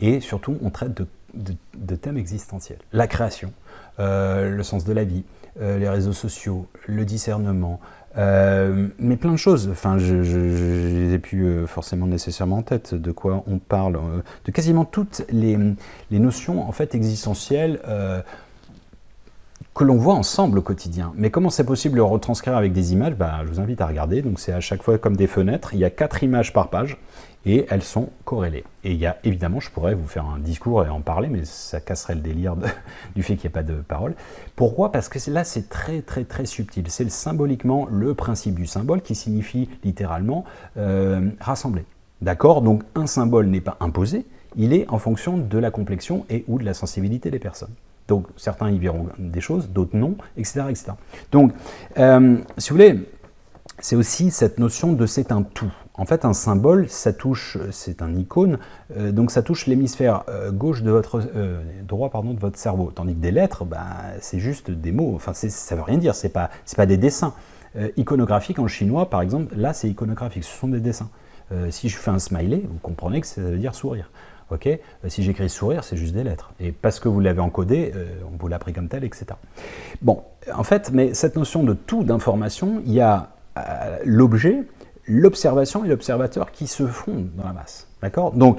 et surtout, on traite de thèmes existentiels. La création, le sens de la vie, les réseaux sociaux, le discernement, mais plein de choses. Enfin, je les ai plus forcément nécessairement en tête de quoi on parle, de quasiment toutes les notions en fait existentielles que l'on voit ensemble au quotidien. Mais comment c'est possible de le retranscrire avec des images? Je vous invite à regarder. Donc c'est à chaque fois comme des fenêtres. Il y a 4 images par page et elles sont corrélées. Et il y a évidemment, je pourrais vous faire un discours et en parler, mais ça casserait le délire du fait qu'il n'y ait pas de parole. Pourquoi? Parce que là, c'est très très très subtil. C'est symboliquement le principe du symbole qui signifie littéralement rassembler. D'accord? Donc un symbole n'est pas imposé, il est en fonction de la complexion et ou de la sensibilité des personnes. Donc certains y verront des choses, d'autres non, etc. etc. Donc, si vous voulez, c'est aussi cette notion de c'est un tout. En fait, un symbole, ça touche, c'est un icône, donc ça touche l'hémisphère gauche de votre droit, de votre cerveau. Tandis que des lettres, c'est juste des mots. Enfin, ça veut rien dire. C'est pas des dessins. Iconographique en chinois, par exemple, là, c'est iconographique. Ce sont des dessins. Si je fais un smiley, vous comprenez que ça veut dire sourire. Okay, si j'écris sourire, c'est juste des lettres. Et parce que vous l'avez encodé, on vous l'a pris comme tel, etc. Bon, en fait, mais cette notion de tout, d'information, il y a l'objet, l'observation et l'observateur qui se fondent dans la masse. D'accord? Donc,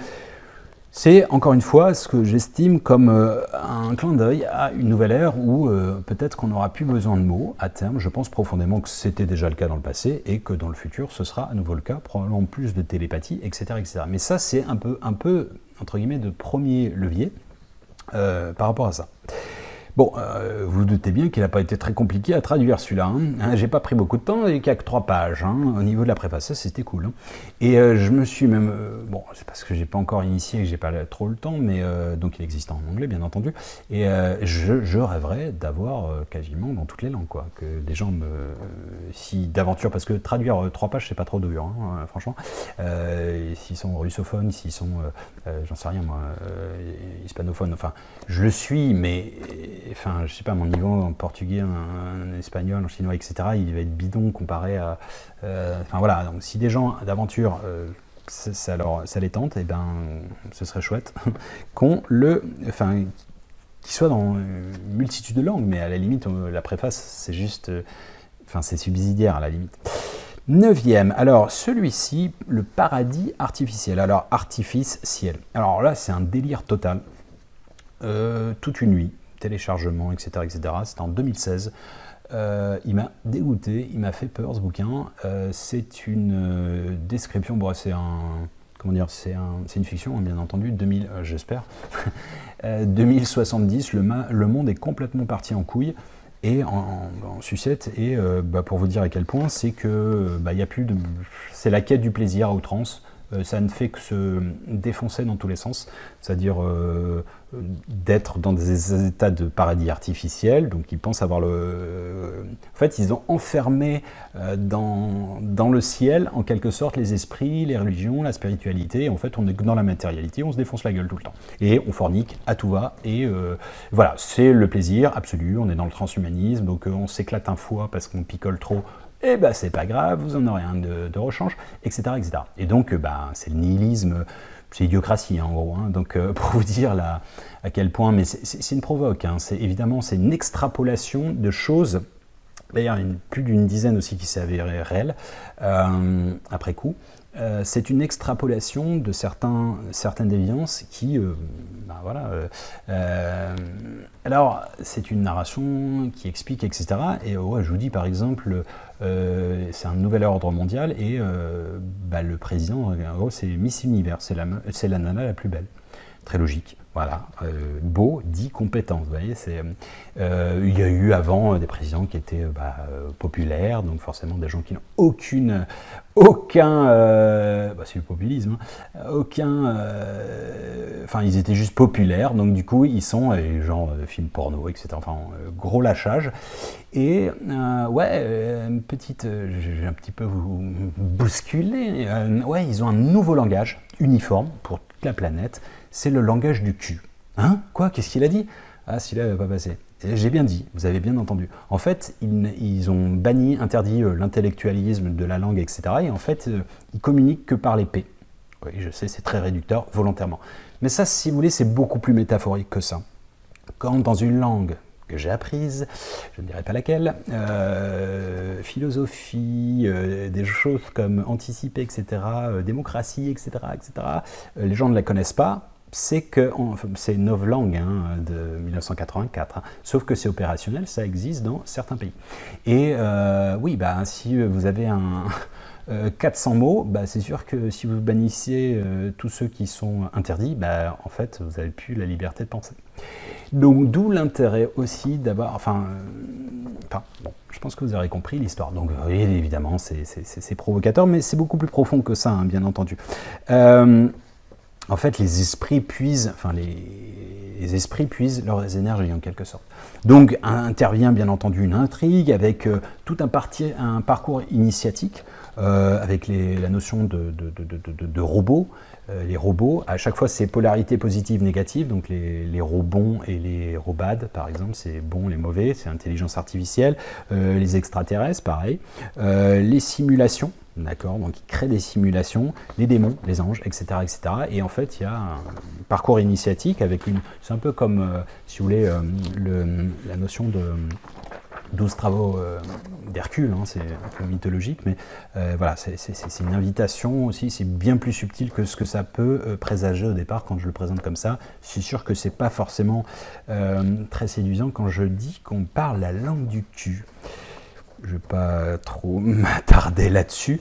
c'est encore une fois ce que j'estime comme un clin d'œil à une nouvelle ère où peut-être qu'on n'aura plus besoin de mots à terme. Je pense profondément que c'était déjà le cas dans le passé et que dans le futur, ce sera à nouveau le cas, probablement plus de télépathie, etc. etc. Mais ça, c'est un peu, entre guillemets, de premier levier par rapport à ça. Bon, vous vous doutez bien qu'il n'a pas été très compliqué à traduire celui-là. J'ai pas pris beaucoup de temps et qu'il n'y a que 3 pages. Au niveau de la préface, ça c'était cool. Et je me suis même... bon, c'est parce que j'ai pas encore initié et que j'ai pas trop le temps, mais donc il existe en anglais, bien entendu. Et je rêverais d'avoir quasiment dans toutes les langues, quoi. Que les gens si d'aventure, parce que traduire 3 pages, c'est pas trop dur, franchement. S'ils sont russophones, s'ils sont, j'en sais rien moi, hispanophones, enfin, je le suis, mais... Enfin, je sais pas, mon niveau en portugais, en espagnol, en chinois, etc., il va être bidon comparé à... enfin voilà, donc si des gens d'aventure, ça les tente, et ce serait chouette qu'ils soient dans une multitude de langues, mais à la limite, la préface, c'est juste... c'est subsidiaire à la limite. Neuvième, alors celui-ci, le paradis artificiel. Alors, artifice, ciel. Alors là, c'est un délire total. Toute une nuit, téléchargement, etc. etc. C'était en 2016. Il m'a dégoûté, il m'a fait peur ce bouquin. C'est une description, bon, c'est un... Comment dire, c'est une fiction, hein, bien entendu, 2000, j'espère. 2070, le monde est complètement parti en couille et en sucette. Et pour vous dire à quel point, c'est que y a plus de, c'est la quête du plaisir à outrance. Ça ne fait que se défoncer dans tous les sens, c'est-à-dire d'être dans des états de paradis artificiel. Donc ils pensent avoir le... En fait, ils ont enfermé dans le ciel, en quelque sorte, les esprits, les religions, la spiritualité. Et en fait, on est dans la matérialité, on se défonce la gueule tout le temps. Et on fornique à tout va. Et voilà, c'est le plaisir absolu. On est dans le transhumanisme, donc on s'éclate un foie parce qu'on picole trop. Eh ben c'est pas grave, vous en aurez un de rechange, etc. etc. Et donc c'est le nihilisme, c'est l'idiocratie en gros. Hein. Donc pour vous dire là à quel point, mais c'est une provoque, hein. Évidemment c'est une extrapolation de choses, d'ailleurs il y a plus d'une dizaine aussi qui s'est avéré réelle après coup. C'est une extrapolation de certaines déviances qui, voilà. Alors, c'est une narration qui explique, etc. Et ouais, je vous dis par exemple, c'est un nouvel ordre mondial et le président, en gros, c'est Miss Univers, c'est la nana la plus belle. Très logique. Voilà, beau dit compétent. Vous voyez, il y a eu avant des présidents qui étaient populaires, donc forcément des gens qui n'ont c'est le populisme, ils étaient juste populaires, donc du coup ils sont genre films porno, etc. Enfin, gros lâchage. Et une petite, je vais un petit peu vous bousculer. Ils ont un nouveau langage uniforme pour toute la planète. C'est le langage du cul. Hein? Quoi? Qu'est-ce qu'il a dit? Ah, celui-là ne va pas passer. J'ai bien dit, vous avez bien entendu. En fait, ils ont interdit l'intellectualisme de la langue, etc. Et en fait, ils communiquent que par les P. Oui, je sais, c'est très réducteur, volontairement. Mais ça, si vous voulez, c'est beaucoup plus métaphorique que ça. Quand dans une langue que j'ai apprise, je ne dirai pas laquelle, philosophie, des choses comme anticiper, etc., démocratie, etc., les gens ne la connaissent pas. C'est une novlangue de 1984, sauf que c'est opérationnel, ça existe dans certains pays. Et si vous avez 400 mots, c'est sûr que si vous bannissez tous ceux qui sont interdits, en fait, vous n'avez plus la liberté de penser. Donc, d'où l'intérêt aussi d'avoir... je pense que vous aurez compris l'histoire. Donc, oui, évidemment, c'est provocateur, mais c'est beaucoup plus profond que ça, bien entendu. En fait, les esprits puisent leurs énergies en quelque sorte. Donc intervient bien entendu une intrigue avec tout un parcours initiatique, avec la notion de robots. Les robots, à chaque fois c'est polarité positive, négative, donc les robots et les robades par exemple, c'est bon, les mauvais, c'est intelligence artificielle, les extraterrestres pareil, les simulations. D'accord, donc ils créent des simulations, les démons, les anges, etc., etc. Et en fait, il y a un parcours initiatique avec c'est un peu comme, si vous voulez, la notion de 12 travaux d'Hercule, c'est un peu mythologique, mais voilà, c'est une invitation aussi, c'est bien plus subtil que ce que ça peut présager au départ quand je le présente comme ça. Je suis sûr que c'est pas forcément très séduisant quand je dis qu'on parle la langue du cul. Je ne vais pas trop m'attarder là-dessus.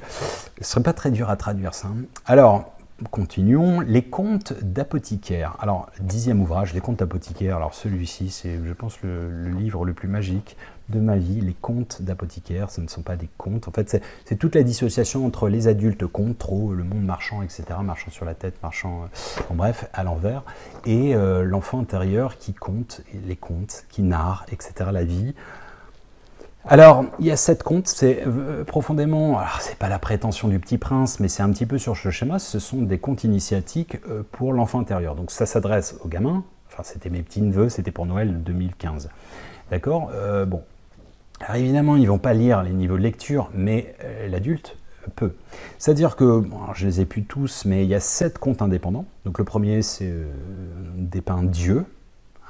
Ce ne serait pas très dur à traduire ça. Alors, continuons. Les contes d'apothicaire. Alors, 10e ouvrage, les contes d'apothicaire. Alors, celui-ci, c'est, je pense, le livre le plus magique de ma vie. Les contes d'apothicaire, ce ne sont pas des contes. En fait, c'est toute la dissociation entre les adultes contes, trop, le monde marchand, etc., marchant sur la tête, marchant, en bref, à l'envers, et l'enfant intérieur qui compte, les contes, qui narre, etc., la vie. Alors, il y a 7 contes, c'est profondément, alors c'est pas la prétention du Petit Prince, mais c'est un petit peu sur ce schéma, ce sont des contes initiatiques pour l'enfant intérieur. Donc ça s'adresse aux gamins, enfin c'était mes petits-neveux, c'était pour Noël 2015. D'accord. Bon. Alors évidemment, ils vont pas lire les niveaux de lecture, mais l'adulte peut. C'est-à-dire que, je les ai plus tous, mais il y a 7 contes indépendants. Donc le premier, c'est dépeint Dieu.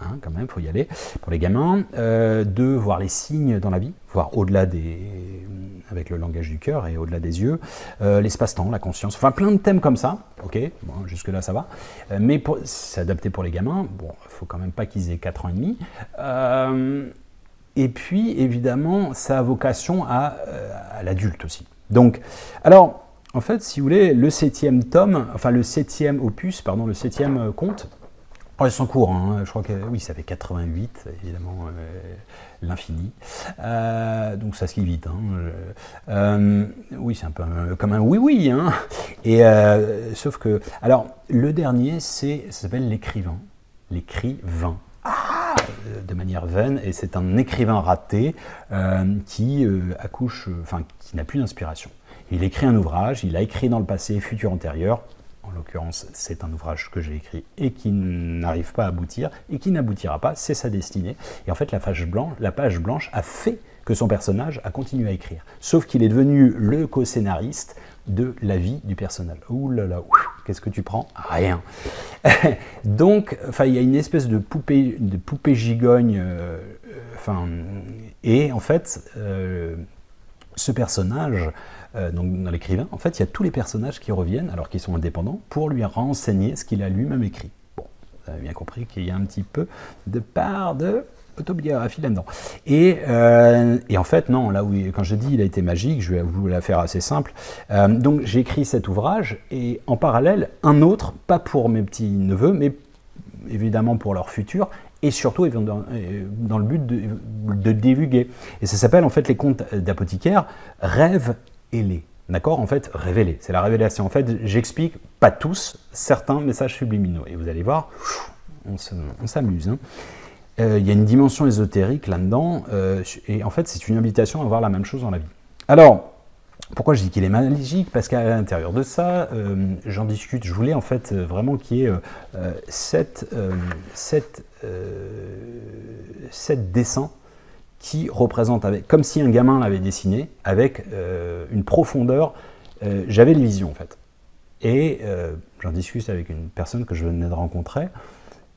hein, quand même, il faut y aller pour les gamins. 2, voir les signes dans la vie, voir au-delà avec le langage du cœur et au-delà des yeux, l'espace-temps, la conscience, enfin plein de thèmes comme ça. Ok, bon, jusque-là ça va. Mais c'est adapté pour les gamins. Bon, il faut quand même pas qu'ils aient 4 ans et demi. Et puis, évidemment, ça a vocation à l'adulte aussi. Donc, alors, en fait, si vous voulez, le 7e tome, enfin le 7e opus, pardon, le 7e conte, ils sont courts, hein, je crois que oui, ça fait 88, évidemment, l'infini. Donc ça se lit vite. Oui, c'est un peu comme un oui-oui. Hein. Et sauf que, alors, le dernier, ça s'appelle l'écrivain. L'écrivain. De manière vaine, et c'est un écrivain raté qui accouche, enfin qui n'a plus d'inspiration. Il écrit un ouvrage, il a écrit dans le passé, futur, antérieur. En l'occurrence, c'est un ouvrage que j'ai écrit et qui n'arrive pas à aboutir et qui n'aboutira pas, c'est sa destinée. Et en fait, la page blanche a fait que son personnage a continué à écrire. Sauf qu'il est devenu le co-scénariste de la vie du personnage. Ouh là là, qu'est-ce que tu prends? Rien. Donc, il y a une espèce de poupée gigogne, et en fait, ce personnage, donc dans l'écrivain, en fait, il y a tous les personnages qui reviennent, alors qu'ils sont indépendants, pour lui renseigner ce qu'il a lui-même écrit. Bon, vous avez bien compris qu'il y a un petit peu de part de autobiographie là-dedans. Et en fait, non, là où, quand je dis il a été magique, je vais vous la faire assez simple. Donc j'ai écrit cet ouvrage, et en parallèle, un autre, pas pour mes petits-neveux, mais évidemment pour leur futur, et surtout dans le but de divulguer. Et ça s'appelle en fait les contes d'apothicaire, Rêve et les. D'accord? En fait, révéler. C'est la révélation. En fait, j'explique, pas tous, certains messages subliminaux. Et vous allez voir, on s'amuse. Hein. Il y a une dimension ésotérique là-dedans, et en fait, c'est une invitation à voir la même chose dans la vie. Alors, pourquoi je dis qu'il est magique? Parce qu'à l'intérieur de ça, j'en discute, je voulais en fait vraiment qu'il y ait 7 dessins qui représentent, comme si un gamin l'avait dessiné, avec une profondeur. J'avais les visions en fait. Et j'en discute avec une personne que je venais de rencontrer,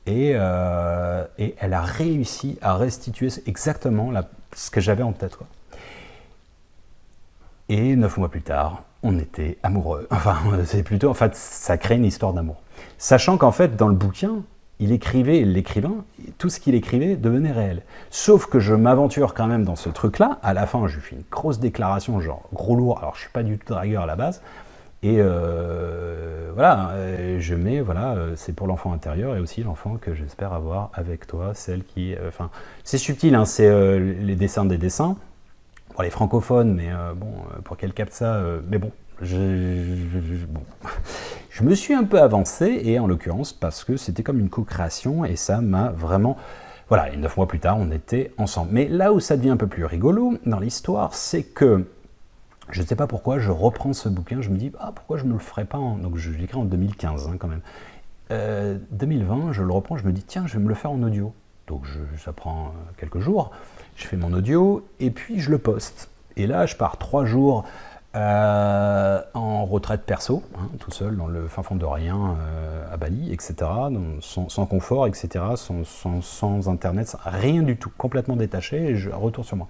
et elle a réussi à restituer exactement ce que j'avais en tête, quoi. Et 9 mois plus tard, on était amoureux. Enfin, c'est plutôt, en fait, ça crée une histoire d'amour. Sachant qu'en fait, dans le bouquin, l'écrivain, tout ce qu'il écrivait devenait réel. Sauf que je m'aventure quand même dans ce truc-là. À la fin, je lui fais une grosse déclaration, genre gros lourd. Alors, je suis pas du tout dragueur à la base. Et voilà, je mets, voilà, c'est pour l'enfant intérieur et aussi l'enfant que j'espère avoir avec toi, celle qui... Enfin, c'est subtil, hein, c'est les dessins des dessins. Pour les francophones, mais bon, pour qu'elles captent ça, mais bon, je me suis un peu avancé, et en l'occurrence, parce que c'était comme une co-création, et ça m'a vraiment... Voilà, et 9 mois plus tard, on était ensemble. Mais là où ça devient un peu plus rigolo dans l'histoire, c'est que, je ne sais pas pourquoi, je reprends ce bouquin, je me dis, pourquoi je ne me le ferais pas Donc je l'écris en 2015, hein, quand même. 2020, je le reprends, je me dis, tiens, je vais me le faire en audio. Donc ça prend quelques jours. Je fais mon audio et puis je le poste. Et là, je pars 3 jours en retraite perso, hein, tout seul dans le fin fond de rien, à Bali, etc. Donc, sans confort, etc. Sans internet, rien du tout, complètement détaché, et je retourne sur moi.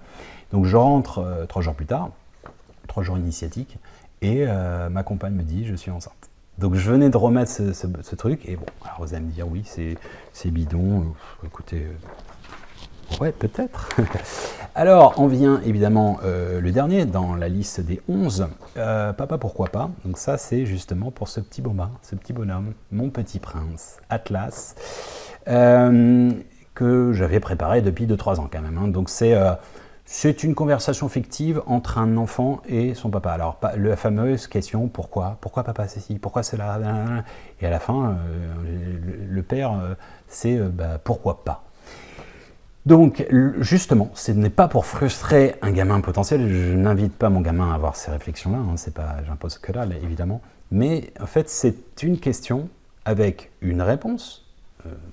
Donc je rentre 3 jours plus tard, 3 jours initiatiques, et ma compagne me dit, je suis enceinte. Donc je venais de remettre ce truc, et bon, alors vous allez me dire, oui, c'est bidon, écoutez... Ouais, peut-être. Alors, on vient évidemment le dernier dans la liste des 11. Papa, pourquoi pas? Donc ça, c'est justement pour ce petit bonhomme, mon petit prince, Atlas, que j'avais préparé depuis 2-3 ans quand même. Hein. Donc c'est une conversation fictive entre un enfant et son papa. Alors, la fameuse question, pourquoi papa c'est ci? Pourquoi c'est là? Et à la fin, le père, c'est pourquoi pas? Donc, justement, ce n'est pas pour frustrer un gamin potentiel, je n'invite pas mon gamin à avoir ces réflexions-là, hein, c'est pas, j'impose que là, évidemment, mais en fait, c'est une question avec une réponse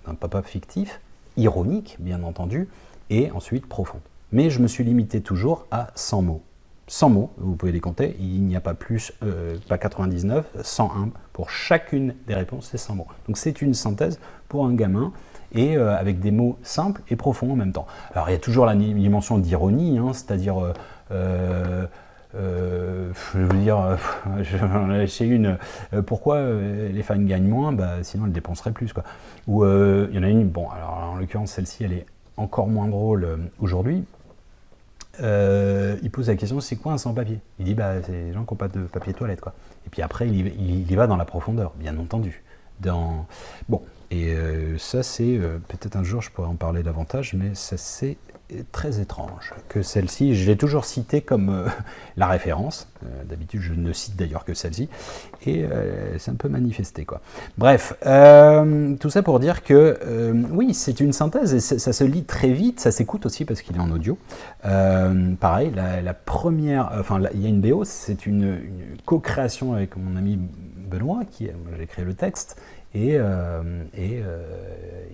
d'un papa fictif, ironique, bien entendu, et ensuite profonde. Mais je me suis limité toujours à 100 mots. 100 mots, vous pouvez les compter, il n'y a pas plus, pas 99, 101, pour chacune des réponses, c'est 100 mots. Donc c'est une synthèse pour un gamin, et avec des mots simples et profonds en même temps. Alors il y a toujours la dimension d'ironie, hein, c'est-à-dire je veux dire, j'en ai lâché une. Pourquoi les fans gagnent moins? Sinon elles dépenseraient plus, quoi. Ou il y en a une, bon, alors en l'occurrence celle-ci, elle est encore moins drôle aujourd'hui. Il pose la question, c'est quoi un sans-papier? Il dit, c'est les gens qui n'ont pas de papier toilette, quoi. Et puis après, il y va dans la profondeur, bien entendu. Bon, et ça c'est, peut-être un jour je pourrais en parler davantage, mais ça c'est très étrange que celle-ci, je l'ai toujours citée comme la référence, d'habitude je ne cite d'ailleurs que celle-ci, et c'est un peu manifesté, quoi. Bref, tout ça pour dire que oui, c'est une synthèse, et ça se lit très vite, ça s'écoute aussi parce qu'il est en audio. Pareil, la première, il y a une BO, c'est une co-création avec mon ami Benoît, j'ai créé le texte, et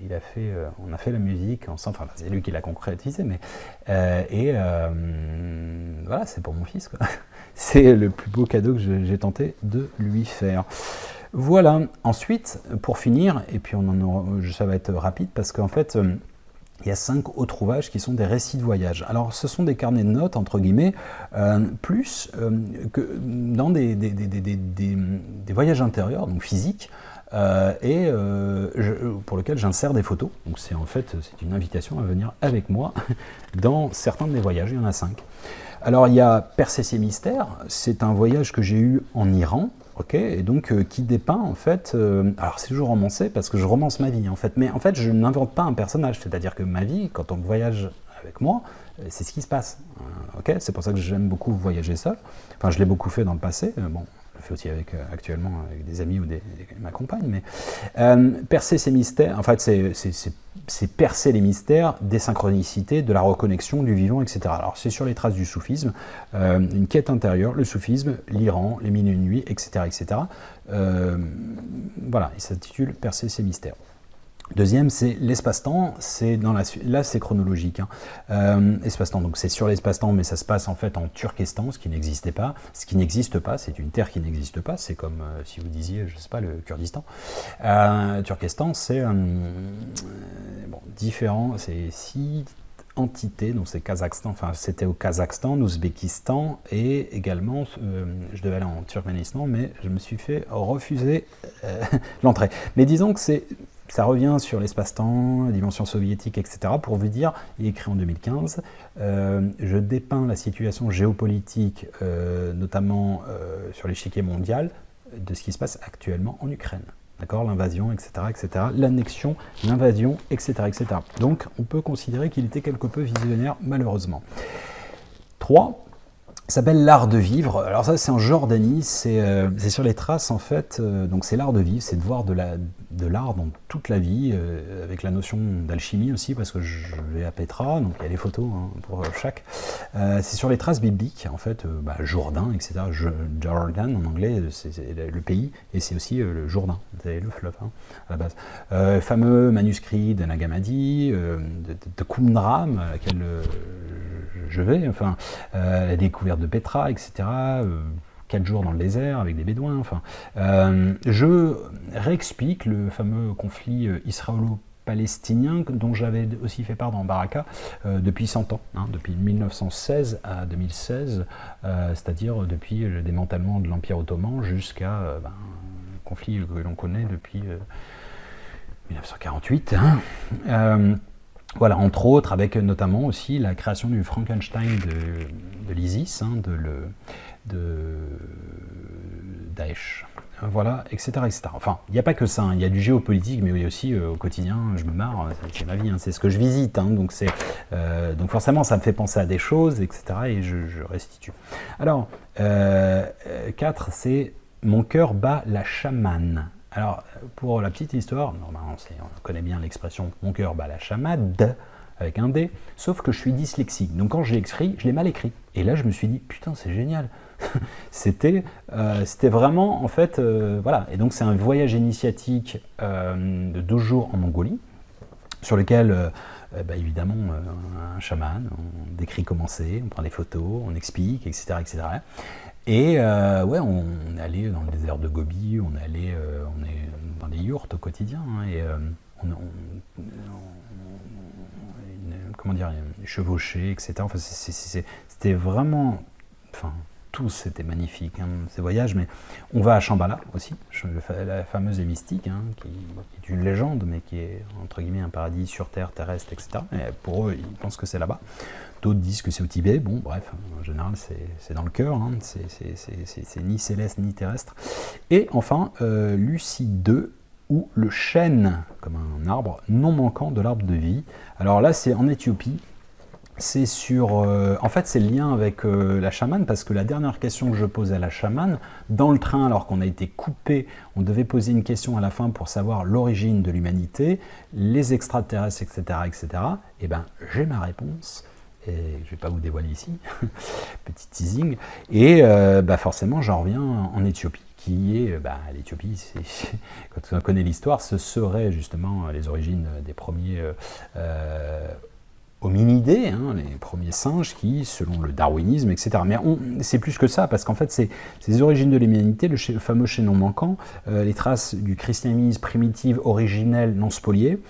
il a fait, on a fait la musique ensemble, enfin c'est lui qui l'a concrétisé, mais voilà, c'est pour mon fils, quoi. C'est le plus beau cadeau que j'ai tenté de lui faire. Voilà, ensuite, pour finir, et puis ça va être rapide, parce qu'en fait, il y a 5 autres ouvrages qui sont des récits de voyage. Alors, ce sont des carnets de notes, entre guillemets, plus que dans des voyages intérieurs, donc physiques, pour lequel j'insère des photos. Donc c'est une invitation à venir avec moi dans certains de mes voyages, il y en a 5. Alors il y a Percer ses mystères, c'est un voyage que j'ai eu en Iran, et donc qui dépeint en fait, alors c'est toujours romancé parce que je romance ma vie en fait, mais en fait je n'invente pas un personnage, c'est-à-dire que ma vie, quand on voyage avec moi, c'est ce qui se passe, c'est pour ça que j'aime beaucoup voyager seul, enfin je l'ai beaucoup fait dans le passé, bon. Je fais aussi actuellement avec des amis ou ma compagne, mais percer ces mystères, en fait, c'est percer les mystères des synchronicités, de la reconnexion du vivant, etc. Alors, c'est sur les traces du soufisme, une quête intérieure, le soufisme, l'Iran, les mille et une nuits, etc., etc. Voilà, il s'intitule Percer ces mystères. Deuxième, c'est l'espace-temps, là c'est chronologique. Espace-temps, donc c'est sur l'espace-temps, mais ça se passe en fait en Turkestan, ce qui n'existait pas. Ce qui n'existe pas, c'est une terre qui n'existe pas, c'est comme si vous disiez, je sais pas, le Kurdistan. Turkestan, c'est différent, c'est 6 entités, donc c'est Kazakhstan, enfin c'était au Kazakhstan, l'Ouzbékistan, et également, je devais aller en Turkménistan, mais je me suis fait refuser l'entrée. Mais disons que ça revient sur l'espace-temps, la dimension soviétique, etc. Pour vous dire, il est écrit en 2015. Je dépeins la situation géopolitique, notamment sur l'échiquier mondial, de ce qui se passe actuellement en Ukraine. D'accord, l'invasion, etc., etc., l'annexion, l'invasion, etc., etc. Donc, on peut considérer qu'il était quelque peu visionnaire, malheureusement. 3. S'appelle l'art de vivre. Alors ça, c'est en Jordanie, c'est sur les traces en fait. Donc c'est l'art de vivre, c'est de voir de l'art dans toute la vie, avec la notion d'alchimie aussi, parce que je vais à Petra, donc il y a les photos pour chaque. C'est sur les traces bibliques en fait, Jourdain, etc. Jordan en anglais, c'est le pays, et c'est aussi le Jourdain, c'est le fleuve à la base. Fameux manuscrit de Nag Hammadi, de Qumran, à laquelle je vais, enfin, la découverte de Petra, etc. 4 jours dans le désert avec des bédouins, enfin. Je réexplique le fameux conflit israélo-palestinien dont j'avais aussi fait part dans Baraka depuis 100 ans, depuis 1916 à 2016, c'est-à-dire depuis le démantèlement de l'Empire ottoman jusqu'à un conflit que l'on connaît depuis 1948. Voilà, entre autres, avec notamment aussi la création du Frankenstein de l'ISIS, de Daesh, voilà, etc., etc. Enfin, il n'y a pas que ça, il y a du géopolitique, mais il y a aussi au quotidien, je me marre, c'est ma vie, c'est ce que je visite, donc forcément ça me fait penser à des choses, etc., et je restitue. Alors, 4, c'est « Mon cœur bat la chamane ». Alors, pour la petite histoire, normalement, on connaît bien l'expression « mon cœur bat la chamade » avec un D, sauf que je suis dyslexique. Donc quand je l'ai écrit, je l'ai mal écrit. Et là, je me suis dit « putain, c'est génial !» C'était vraiment, en fait, voilà. Et donc c'est un voyage initiatique de 12 jours en Mongolie, sur lequel, évidemment, un chaman, on décrit comment c'est, on prend des photos, on explique, etc., etc. Et on est allé dans le désert de Gobi, on est dans des yourtes au quotidien, et comment dire, chevauché, etc. Enfin, c'était vraiment, enfin, tous c'était magnifique, hein, ces voyages. Mais on va à Shambhala aussi, la fameuse et mystique, hein, qui est une légende, mais qui est entre guillemets un paradis sur terre, terrestre, etc. Et pour eux, ils pensent que c'est là-bas. D'autres disent que c'est au Tibet. Bon, bref, en général, c'est dans le cœur. Hein. C'est ni céleste ni terrestre. Et enfin, Lucie 2, ou le chêne, comme un arbre non manquant de l'arbre de vie. Alors là, c'est en Éthiopie. C'est sur... en fait, c'est le lien avec la chamane, parce que la dernière question que je posais à la chamane, dans le train, alors qu'on a été coupé, on devait poser une question à la fin pour savoir l'origine de l'humanité, les extraterrestres, etc., etc. Et bien, j'ai ma réponse. Et je ne vais pas vous dévoiler ici, petit teasing, et forcément j'en reviens en Éthiopie, qui est, l'Éthiopie, quand on connaît l'histoire, ce serait justement les origines des premiers hominidés, hein, les premiers singes qui, selon le darwinisme, etc. Mais c'est plus que ça, parce qu'en fait, c'est les origines de l'humanité, le fameux chaînon manquant, les traces du christianisme primitif, originel, non spolié,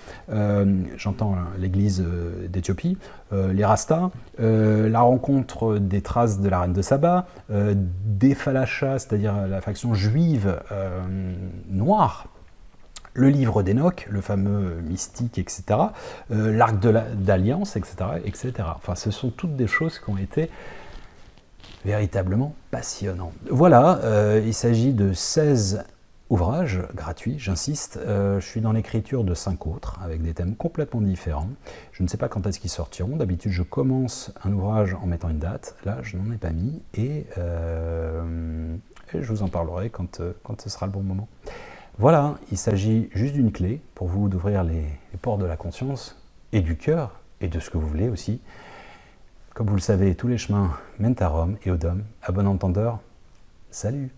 j'entends l'église d'Éthiopie, les Rastas, la rencontre des traces de la reine de Saba, des Falachas, c'est-à-dire la faction juive noire, le livre d'Enoch, le fameux mystique, etc., l'arc d'alliance, etc., etc. Enfin, ce sont toutes des choses qui ont été véritablement passionnantes. Voilà, il s'agit de 16 ouvrages gratuits, j'insiste. Je suis dans l'écriture de 5 autres, avec des thèmes complètement différents. Je ne sais pas quand est-ce qu'ils sortiront. D'habitude, je commence un ouvrage en mettant une date. Là, je n'en ai pas mis, et je vous en parlerai quand ce sera le bon moment. Voilà, il s'agit juste d'une clé pour vous d'ouvrir les portes de la conscience et du cœur, et de ce que vous voulez aussi. Comme vous le savez, tous les chemins mènent à Rome et au Dôme. À bon entendeur, salut!